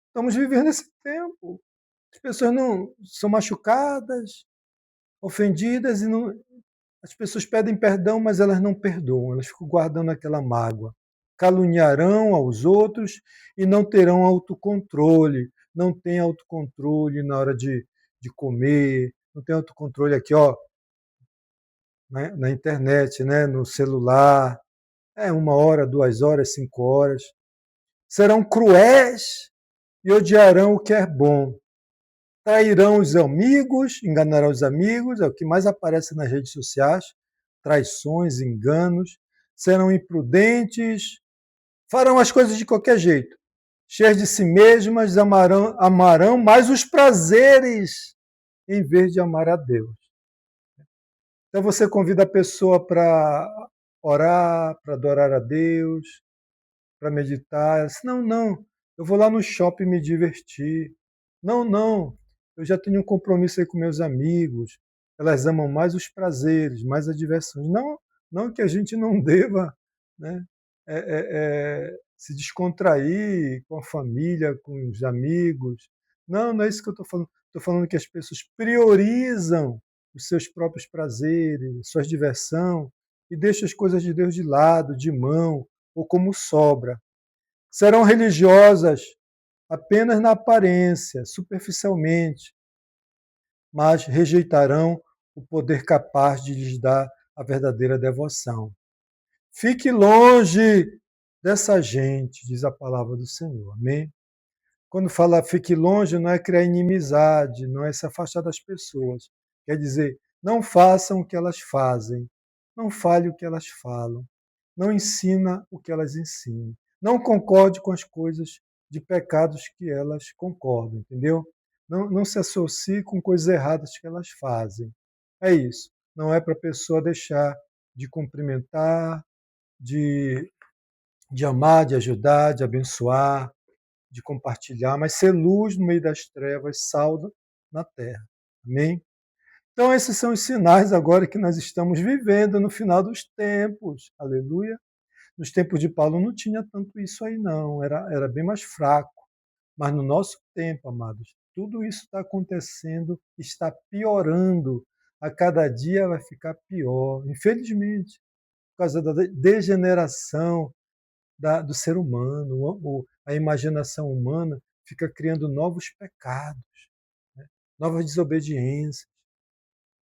Estamos vivendo esse tempo. As pessoas não são machucadas, ofendidas e não, as pessoas pedem perdão, mas elas não perdoam, elas ficam guardando aquela mágoa. Caluniarão aos outros e não terão autocontrole. Não tem autocontrole na hora de comer, não tem autocontrole aqui, ó, na internet, né, no celular. 1 hora, 2 horas, 5 horas. Serão cruéis e odiarão o que é bom. Trairão os amigos, enganarão os amigos, é o que mais aparece nas redes sociais. Traições, enganos. Serão imprudentes, farão as coisas de qualquer jeito. Cheias de si mesmas, amarão mais os prazeres em vez de amar a Deus. Então você convida a pessoa para orar, para adorar a Deus, para meditar. Ela diz, não, eu vou lá no shopping me divertir. Não, eu já tenho um compromisso aí com meus amigos. Elas amam mais os prazeres, mais a diversão. Não que a gente não deva, né, se descontrair com a família, com os amigos. Não é isso que eu estou falando. Estou falando que as pessoas priorizam os seus próprios prazeres, sua diversão, e deixam as coisas de Deus de lado, de mão, ou como sobra. Serão religiosas apenas na aparência, superficialmente, mas rejeitarão o poder capaz de lhes dar a verdadeira devoção. Fique longe dessa gente, diz a palavra do Senhor. Amém? Quando fala fique longe, não é criar inimizade, não é se afastar das pessoas. Quer dizer, não façam o que elas fazem, não fale o que elas falam, não ensina o que elas ensinam, não concorde com as coisas de pecados que elas concordam, entendeu? Não se associe com coisas erradas que elas fazem. É isso. Não é para a pessoa deixar de cumprimentar, de amar, de ajudar, de abençoar, de compartilhar, mas ser luz no meio das trevas, sal na terra. Amém? Então, esses são os sinais agora que nós estamos vivendo no final dos tempos. Aleluia. Nos tempos de Paulo não tinha tanto isso aí, não. Era bem mais fraco. Mas no nosso tempo, amados, tudo isso está acontecendo, está piorando. A cada dia vai ficar pior, infelizmente, por causa da degeneração do ser humano. A imaginação humana fica criando novos pecados, né? Novas desobediências,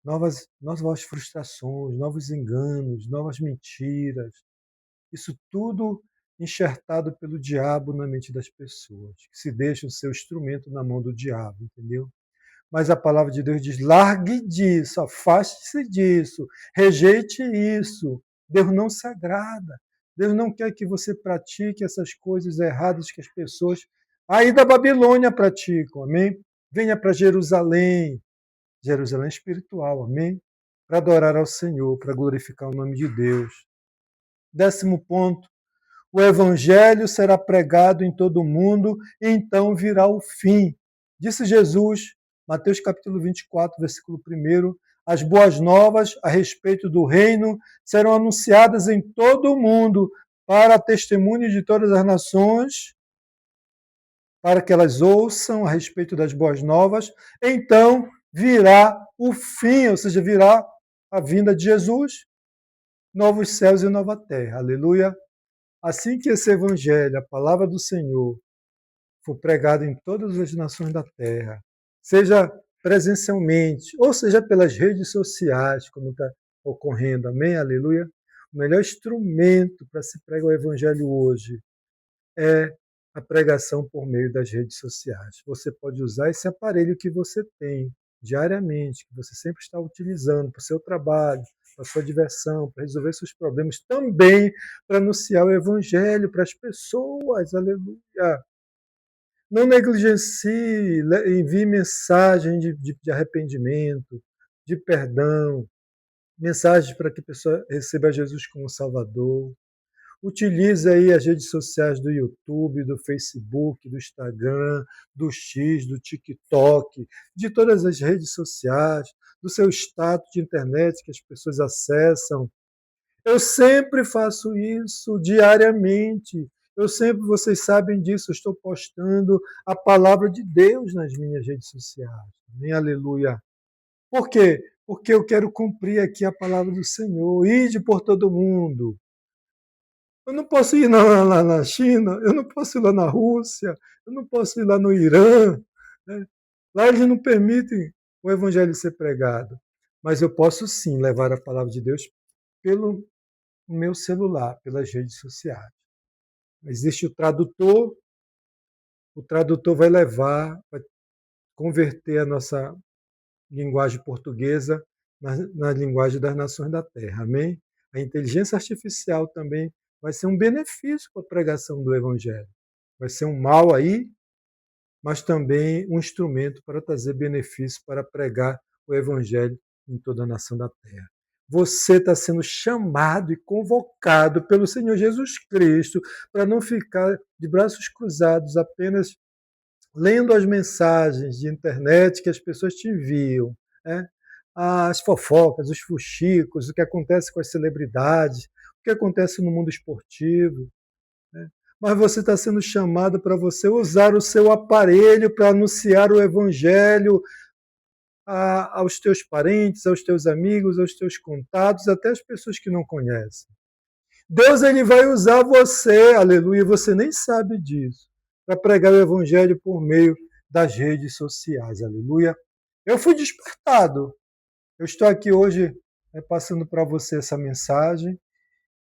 novas frustrações, novos enganos, novas mentiras. Isso tudo enxertado pelo diabo na mente das pessoas, que se deixam ser o instrumento na mão do diabo, entendeu? Mas a palavra de Deus diz, largue disso, afaste-se disso, rejeite isso. Deus não se agrada. Deus não quer que você pratique essas coisas erradas que as pessoas aí da Babilônia praticam, amém? Venha para Jerusalém, Jerusalém espiritual, amém? Para adorar ao Senhor, para glorificar o nome de Deus. 10º ponto, o evangelho será pregado em todo o mundo e então virá o fim. Disse Jesus, Mateus capítulo 24, versículo 1, as boas novas a respeito do reino serão anunciadas em todo o mundo para testemunho de todas as nações, para que elas ouçam a respeito das boas novas, então virá o fim, ou seja, virá a vinda de Jesus, novos céus e nova terra. Aleluia! Assim que esse evangelho, a palavra do Senhor, for pregado em todas as nações da terra, seja presencialmente, ou seja pelas redes sociais, como está ocorrendo, amém? Aleluia! O melhor instrumento para se pregar o evangelho hoje é a pregação por meio das redes sociais. Você pode usar esse aparelho que você tem diariamente, que você sempre está utilizando para o seu trabalho, para a sua diversão, para resolver seus problemas, também para anunciar o evangelho para as pessoas. Aleluia! Não negligencie, envie mensagem de arrependimento, de perdão, mensagens para que a pessoa receba Jesus como Salvador. Utilize aí as redes sociais do YouTube, do Facebook, do Instagram, do X, do TikTok, de todas as redes sociais, do seu status de internet que as pessoas acessam. Eu sempre faço isso diariamente. Vocês sabem disso, eu estou postando a palavra de Deus nas minhas redes sociais. Amém? Aleluia. Por quê? Porque eu quero cumprir aqui a palavra do Senhor. Ide por todo mundo. Eu não posso ir lá na China, eu não posso ir lá na Rússia, eu não posso ir lá no Irã. Né? Lá eles não permitem o evangelho ser pregado. Mas eu posso sim levar a palavra de Deus pelo meu celular, pelas redes sociais. Existe o tradutor vai converter a nossa linguagem portuguesa na linguagem das nações da terra. Amém? A inteligência artificial também vai ser um benefício para a pregação do evangelho. Vai ser um mal aí, mas também um instrumento para trazer benefício para pregar o evangelho em toda a nação da terra. Você está sendo chamado e convocado pelo Senhor Jesus Cristo para não ficar de braços cruzados apenas lendo as mensagens de internet que as pessoas te enviam, né? As fofocas, os fuxicos, o que acontece com as celebridades, o que acontece no mundo esportivo. Né? Mas você está sendo chamado para você usar o seu aparelho para anunciar o evangelho aos teus parentes, aos teus amigos, aos teus contatos, até as pessoas que não conhecem. Deus ele vai usar você, aleluia, você nem sabe disso, para pregar o evangelho por meio das redes sociais, aleluia. Eu fui despertado. Eu estou aqui hoje passando para você essa mensagem,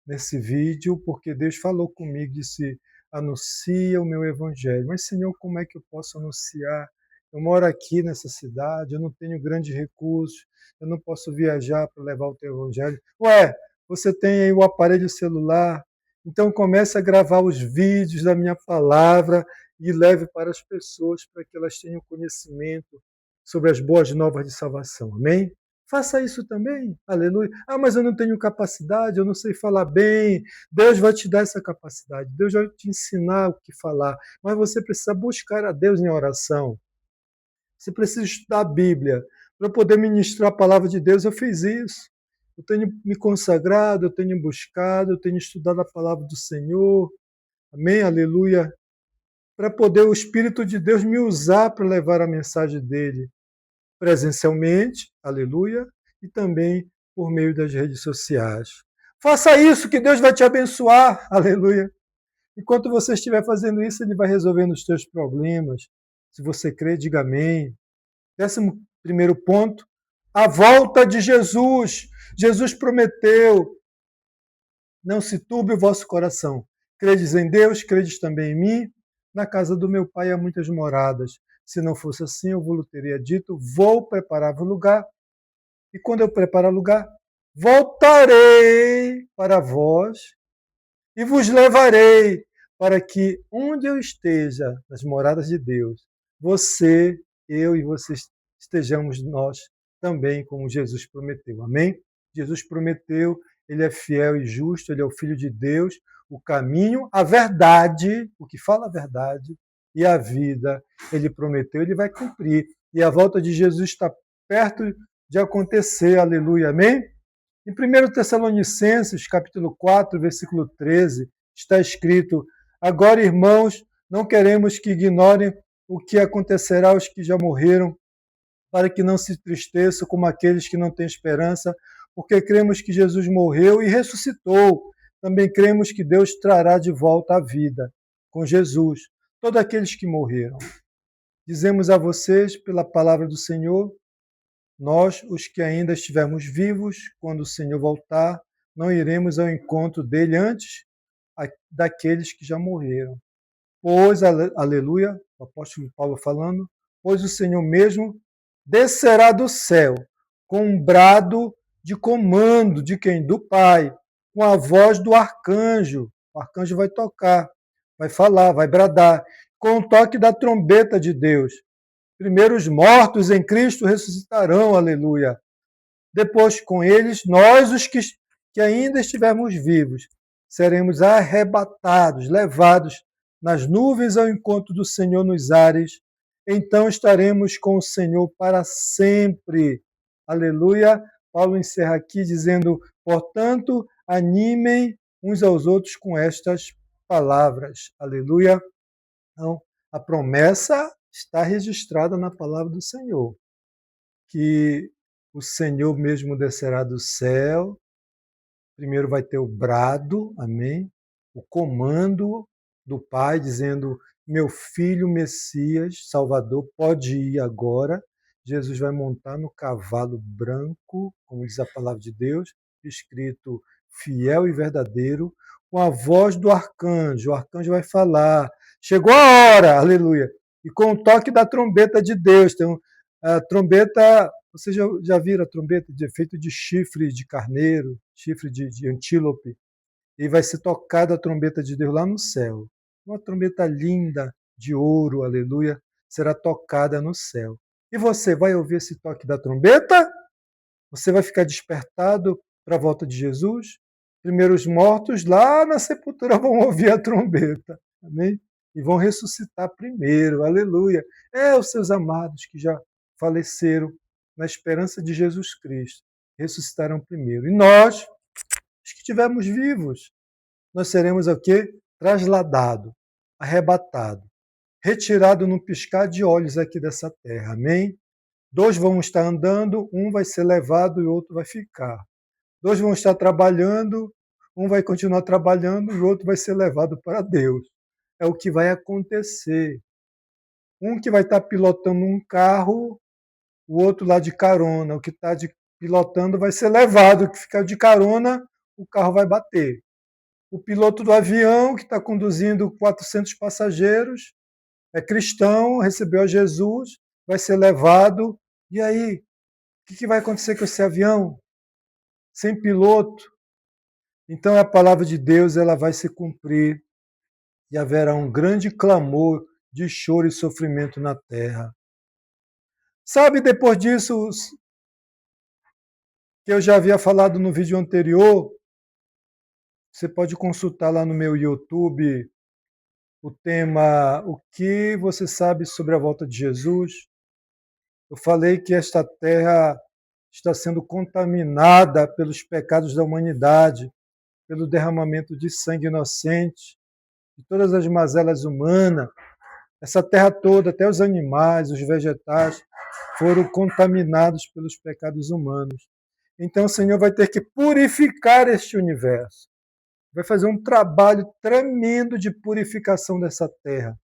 nesse vídeo, porque Deus falou comigo, disse, anuncia o meu evangelho. Mas, Senhor, como é que eu posso anunciar? Eu moro aqui nessa cidade, eu não tenho grandes recursos, eu não posso viajar para levar o teu evangelho. Ué, você tem aí o aparelho celular, então comece a gravar os vídeos da minha palavra e leve para as pessoas para que elas tenham conhecimento sobre as boas novas de salvação. Amém? Faça isso também, aleluia. Ah, mas eu não tenho capacidade, eu não sei falar bem. Deus vai te dar essa capacidade, Deus vai te ensinar o que falar, mas você precisa buscar a Deus em oração. Você precisa estudar a Bíblia. Para poder ministrar a palavra de Deus, eu fiz isso. Eu tenho me consagrado, eu tenho buscado, eu tenho estudado a palavra do Senhor. Amém, aleluia. Para poder o Espírito de Deus me usar para levar a mensagem dele presencialmente, aleluia, e também por meio das redes sociais. Faça isso que Deus vai te abençoar, aleluia. Enquanto você estiver fazendo isso, ele vai resolvendo os teus problemas. Se você crê, diga amém. 11º ponto, a volta de Jesus. Jesus prometeu, não se turbe o vosso coração. Credes em Deus, credes também em mim. Na casa do meu pai há muitas moradas. Se não fosse assim, eu vos teria dito, vou preparar o lugar. E quando eu preparar o lugar, voltarei para vós e vos levarei para que onde eu esteja, nas moradas de Deus, você, eu e vocês estejamos nós também, como Jesus prometeu. Amém? Jesus prometeu, ele é fiel e justo, ele é o Filho de Deus, o caminho, a verdade, o que fala a verdade e a vida, ele prometeu, ele vai cumprir. E a volta de Jesus está perto de acontecer, aleluia, amém? Em 1 Tessalonicenses, capítulo 4, versículo 13, está escrito, agora, irmãos, Não queremos que ignorem o que acontecerá aos que já morreram, para que não se tristeçam como aqueles que não têm esperança, porque cremos que Jesus morreu e ressuscitou. Também cremos que Deus trará de volta a vida com Jesus todos aqueles que morreram. Dizemos a vocês, pela palavra do Senhor, nós, os que ainda estivermos vivos, quando o Senhor voltar, não iremos ao encontro dele antes daqueles que já morreram. Pois, aleluia, o apóstolo Paulo falando, pois o Senhor mesmo descerá do céu com um brado de comando de quem? Do Pai, com a voz do arcanjo. O arcanjo vai tocar, vai falar, vai bradar, com o toque da trombeta de Deus. Primeiro os mortos em Cristo ressuscitarão, aleluia. Depois com eles, nós, os que ainda estivermos vivos, seremos arrebatados, levados nas nuvens ao encontro do Senhor nos ares. Então estaremos com o Senhor para sempre. Aleluia. Paulo encerra aqui dizendo, portanto, animem uns aos outros com estas palavras. Aleluia. Então, a promessa está registrada na palavra do Senhor, que o Senhor mesmo descerá do céu. Primeiro vai ter o brado, amém? O comando do Pai dizendo, meu filho Messias, Salvador, pode ir agora. Jesus vai montar no cavalo branco, como diz a palavra de Deus, escrito fiel e verdadeiro, com a voz do arcanjo. O arcanjo vai falar, chegou a hora, aleluia. E com o toque da trombeta de Deus. Então, a trombeta, vocês já viram a trombeta feita de chifre de carneiro, chifre de antílope? E vai ser tocada a trombeta de Deus lá no céu. Uma trombeta linda, de ouro, aleluia, será tocada no céu. E você vai ouvir esse toque da trombeta? Você vai ficar despertado para a volta de Jesus? Primeiro os mortos lá na sepultura vão ouvir a trombeta, amém? E vão ressuscitar primeiro, aleluia. Os seus amados que já faleceram na esperança de Jesus Cristo, ressuscitarão primeiro. E nós, os que estivermos vivos, nós seremos o quê? Trasladado, arrebatado, retirado num piscar de olhos aqui dessa terra, amém? Dois vão estar andando, um vai ser levado e o outro vai ficar. Dois vão estar trabalhando, um vai continuar trabalhando e o outro vai ser levado para Deus. É o que vai acontecer. Um que vai estar pilotando um carro, o outro lá de carona. O que está pilotando vai ser levado, o que ficar de carona, o carro vai bater. O piloto do avião, que está conduzindo 400 passageiros, é cristão, recebeu a Jesus, vai ser levado. E aí, o que vai acontecer com esse avião? Sem piloto? Então a palavra de Deus ela vai se cumprir e haverá um grande clamor de choro e sofrimento na terra. Sabe, depois disso, que eu já havia falado no vídeo anterior, você pode consultar lá no meu YouTube o tema O que você sabe sobre a volta de Jesus? Eu falei que esta terra está sendo contaminada pelos pecados da humanidade, pelo derramamento de sangue inocente, de todas as mazelas humanas. Essa terra toda, até os animais, os vegetais, foram contaminados pelos pecados humanos. Então o Senhor vai ter que purificar este universo. Vai fazer um trabalho tremendo de purificação dessa terra.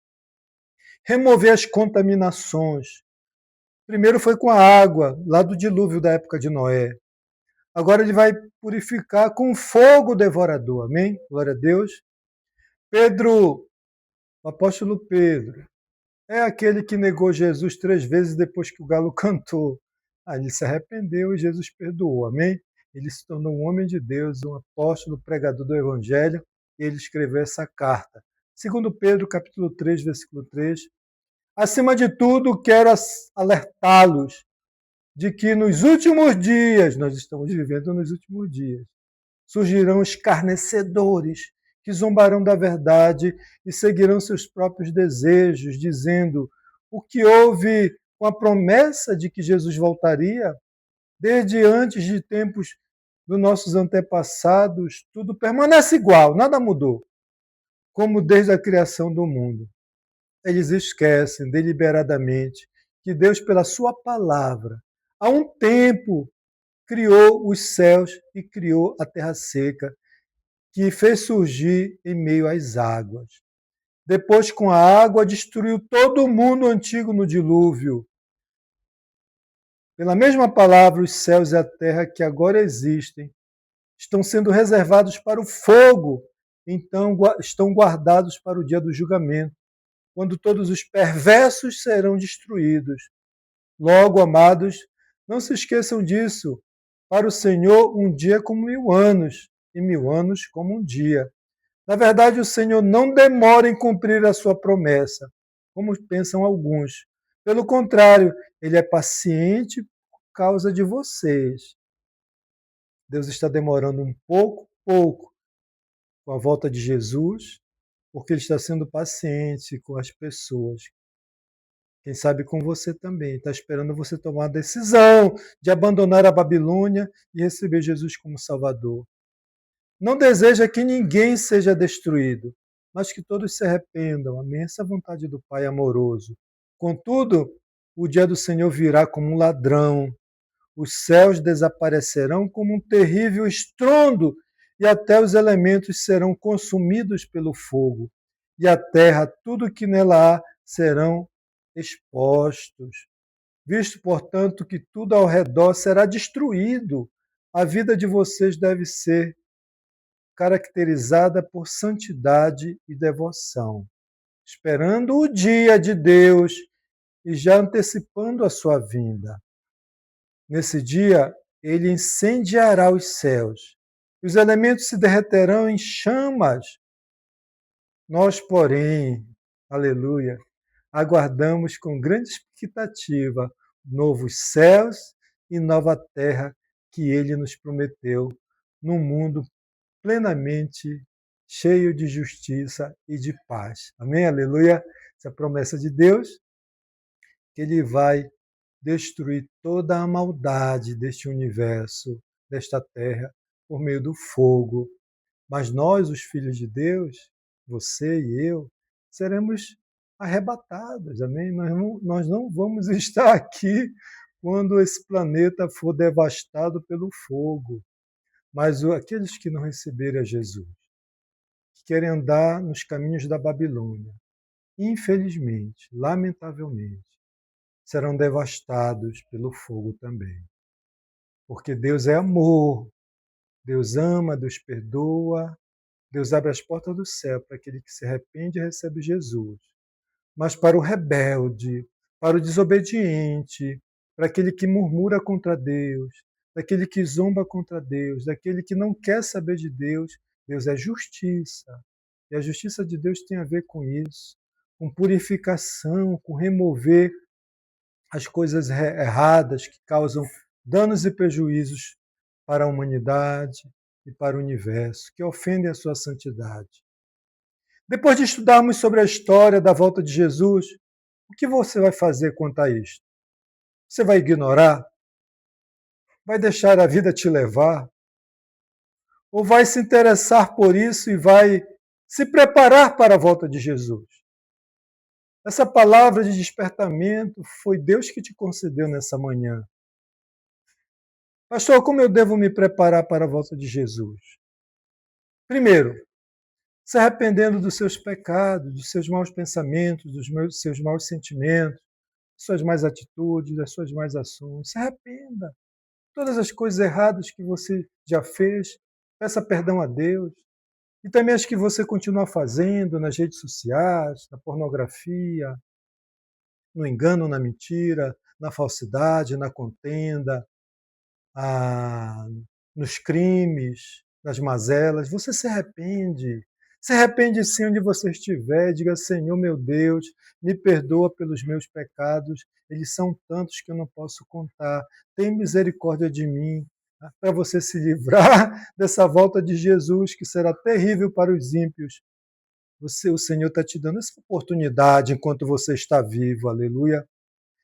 Remover as contaminações. Primeiro foi com a água, lá do dilúvio da época de Noé. Agora ele vai purificar com fogo devorador. Amém? Glória a Deus. Pedro, o apóstolo Pedro, é aquele que negou Jesus 3 vezes depois que o galo cantou. Ele se arrependeu e Jesus perdoou. Amém? Ele se tornou um homem de Deus, um apóstolo, pregador do Evangelho, e ele escreveu essa carta. Segundo Pedro, capítulo 3, versículo 3. Acima de tudo, quero alertá-los de que nos últimos dias, nós estamos vivendo nos últimos dias, surgirão escarnecedores que zombarão da verdade e seguirão seus próprios desejos, dizendo o que houve com a promessa de que Jesus voltaria, desde antes de tempos dos nossos antepassados, tudo permanece igual, nada mudou, como desde a criação do mundo. eles esquecem deliberadamente que Deus, pela sua palavra, há um tempo criou os céus e criou a terra seca, que fez surgir em meio às águas. Depois, com a água, destruiu todo o mundo antigo no dilúvio. Pela mesma palavra, os céus e a terra que agora existem estão sendo reservados para o fogo, então estão guardados para o dia do julgamento, quando todos os perversos serão destruídos. Logo, amados, não se esqueçam disso. Para o Senhor, um dia é como 1000 anos, e 1000 anos como um dia. Na verdade, o Senhor não demora em cumprir a sua promessa, como pensam alguns. Pelo contrário, ele é paciente por causa de vocês. Deus está demorando um pouco com a volta de Jesus, porque ele está sendo paciente com as pessoas. Quem sabe com você também. Está esperando você tomar a decisão de abandonar a Babilônia e receber Jesus como Salvador. Não deseja que ninguém seja destruído, mas que todos se arrependam. Amém? Essa é a vontade do Pai amoroso. Contudo, o dia do Senhor virá como um ladrão. Os céus desaparecerão como um terrível estrondo, e até os elementos serão consumidos pelo fogo. E a terra, tudo que nela há, serão expostos. Visto, portanto, que tudo ao redor será destruído, a vida de vocês deve ser caracterizada por santidade e devoção, esperando o dia de Deus e já antecipando a sua vinda. Nesse dia, ele incendiará os céus, e os elementos se derreterão em chamas. Nós, porém, aleluia, aguardamos com grande expectativa novos céus e nova terra que ele nos prometeu, num mundo plenamente cheio de justiça e de paz. Amém? Aleluia! Essa é a promessa de Deus, que ele vai destruir toda a maldade deste universo, desta terra, por meio do fogo. Mas nós, os filhos de Deus, você e eu, seremos arrebatados, amém? Nós não vamos estar aqui quando esse planeta for devastado pelo fogo. Mas aqueles que não receberem a Jesus, que querem andar nos caminhos da Babilônia, infelizmente, lamentavelmente, serão devastados pelo fogo também. Porque Deus é amor, Deus ama, Deus perdoa, Deus abre as portas do céu para aquele que se arrepende e recebe Jesus. Mas para o rebelde, para o desobediente, para aquele que murmura contra Deus, daquele que zomba contra Deus, daquele que não quer saber de Deus, Deus é justiça. E a justiça de Deus tem a ver com isso, com purificação, com remover as coisas erradas que causam danos e prejuízos para a humanidade e para o universo, que ofendem a sua santidade. Depois de estudarmos sobre a história da volta de Jesus, o que você vai fazer quanto a isto? Você vai ignorar? Vai deixar a vida te levar? Ou vai se interessar por isso e vai se preparar para a volta de Jesus? Essa palavra de despertamento foi Deus que te concedeu nessa manhã. Pastor, como eu devo me preparar para a volta de Jesus? Primeiro, se arrependendo dos seus pecados, dos seus maus pensamentos, dos seus maus sentimentos, das suas más atitudes, das suas más ações. Se arrependa. Todas as coisas erradas que você já fez, peça perdão a Deus. E também as que você continua fazendo nas redes sociais, na pornografia, no engano, na mentira, na falsidade, na contenda, nos crimes, nas mazelas. Você se arrepende. Se arrepende sim onde você estiver. Diga, Senhor meu Deus, me perdoa pelos meus pecados. Eles são tantos que eu não posso contar. Tem misericórdia de mim, para você se livrar dessa volta de Jesus, que será terrível para os ímpios. O Senhor está te dando essa oportunidade enquanto você está vivo. Aleluia.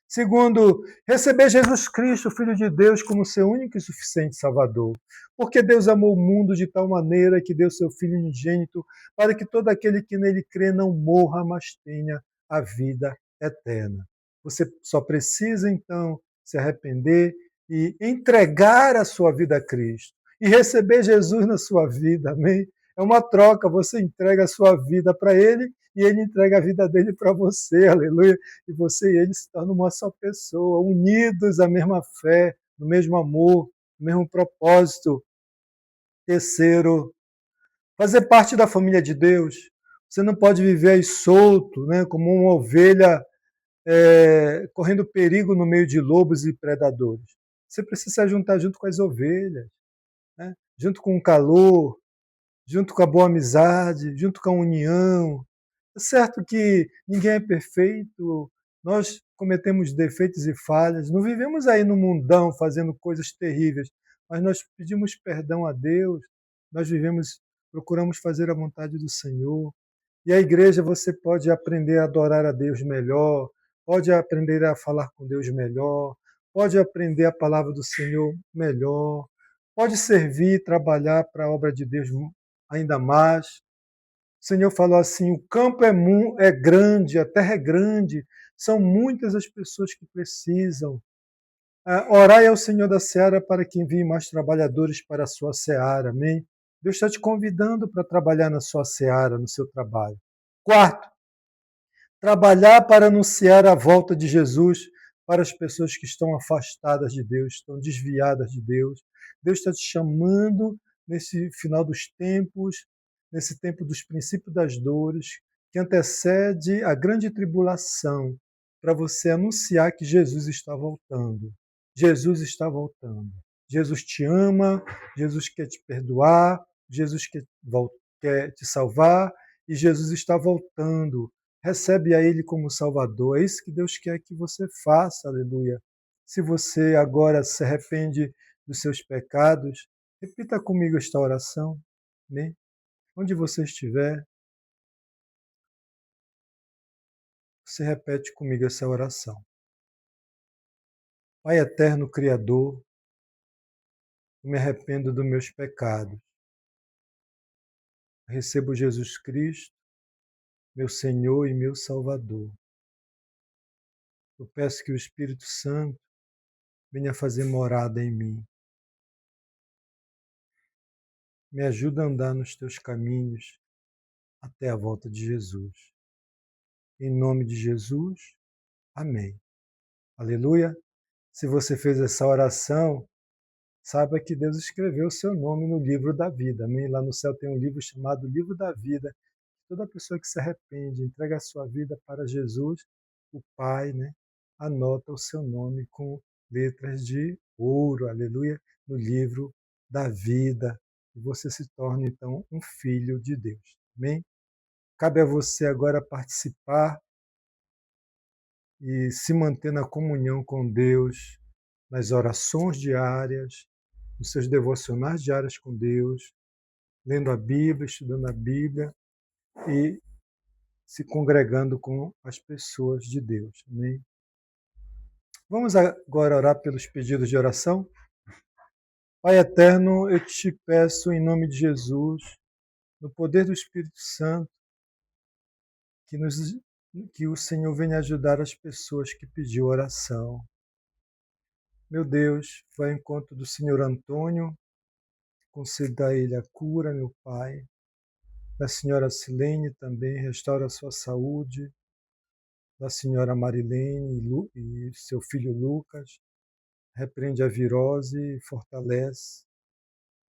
Segundo, receber Jesus Cristo, Filho de Deus, como seu único e suficiente Salvador. Porque Deus amou o mundo de tal maneira que deu seu Filho unigênito, para que todo aquele que nele crê não morra, mas tenha a vida eterna. Você só precisa, então, se arrepender e entregar a sua vida a Cristo e receber Jesus na sua vida, amém? É uma troca, você entrega a sua vida para Ele e Ele entrega a vida dele para você, aleluia. E você e Ele se tornam uma só pessoa, unidos à mesma fé, no mesmo amor, no mesmo propósito. Terceiro, fazer parte da família de Deus. Você não pode viver aí solto, né, como uma ovelha correndo perigo no meio de lobos e predadores. Você precisa se juntar junto com as ovelhas, né, junto com o calor, junto com a boa amizade, junto com a união. É certo que ninguém é perfeito, nós cometemos defeitos e falhas, não vivemos aí no mundão fazendo coisas terríveis, mas nós pedimos perdão a Deus, nós vivemos, procuramos fazer a vontade do Senhor. E a igreja você pode aprender a adorar a Deus melhor, pode aprender a falar com Deus melhor, pode aprender a palavra do Senhor melhor, pode servir, trabalhar para a obra de Deus ainda mais. O Senhor falou assim: o campo é grande, a terra é grande, são muitas as pessoas que precisam. Orai ao Senhor da seara para que envie mais trabalhadores para a sua seara. Amém? Deus está te convidando para trabalhar na sua seara, no seu trabalho. Quarto, trabalhar para anunciar a volta de Jesus para as pessoas que estão afastadas de Deus, estão desviadas de Deus. Deus está te chamando nesse final dos tempos, nesse tempo dos princípios das dores, que antecede a grande tribulação, para você anunciar que Jesus está voltando. Jesus está voltando. Jesus te ama, Jesus quer te perdoar, Jesus quer te salvar e Jesus está voltando. Recebe a Ele como Salvador. É isso que Deus quer que você faça, aleluia. Se você agora se arrepende dos seus pecados, repita comigo esta oração, né? Onde você estiver, você repete comigo essa oração. Pai eterno Criador, eu me arrependo dos meus pecados. Recebo Jesus Cristo, meu Senhor e meu Salvador. Eu peço que o Espírito Santo venha fazer morada em mim. Me ajuda a andar nos teus caminhos até a volta de Jesus. Em nome de Jesus, amém. Aleluia. Se você fez essa oração, saiba que Deus escreveu o seu nome no livro da vida. Amém? Lá no céu tem um livro chamado Livro da Vida. Toda pessoa que se arrepende, entrega a sua vida para Jesus, o Pai, né, anota o seu nome com letras de ouro, aleluia, no livro da vida. E você se torna, então, um filho de Deus. Amém? Cabe a você agora participar e se manter na comunhão com Deus, nas orações diárias, nos seus devocionais diários com Deus, lendo a Bíblia, estudando a Bíblia e se congregando com as pessoas de Deus. Amém? Vamos agora orar pelos pedidos de oração? Pai eterno, eu te peço em nome de Jesus, no poder do Espírito Santo, que o Senhor venha ajudar as pessoas que pediu oração. Meu Deus, vai ao encontro do Senhor Antônio, conceda a ele a cura, meu Pai. Da senhora Silene também, restaura a sua saúde. Da senhora Marilene e seu filho Lucas, repreende a virose e fortalece.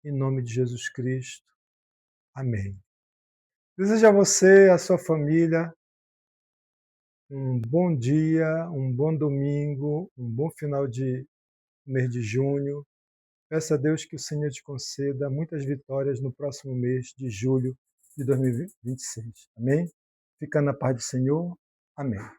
Em nome de Jesus Cristo. Amém. Desejo a você, a sua família, um bom dia, um bom domingo, um bom final de mês de junho. Peça a Deus que o Senhor te conceda muitas vitórias no próximo mês de julho de 2026. Amém? Fica na paz do Senhor. Amém.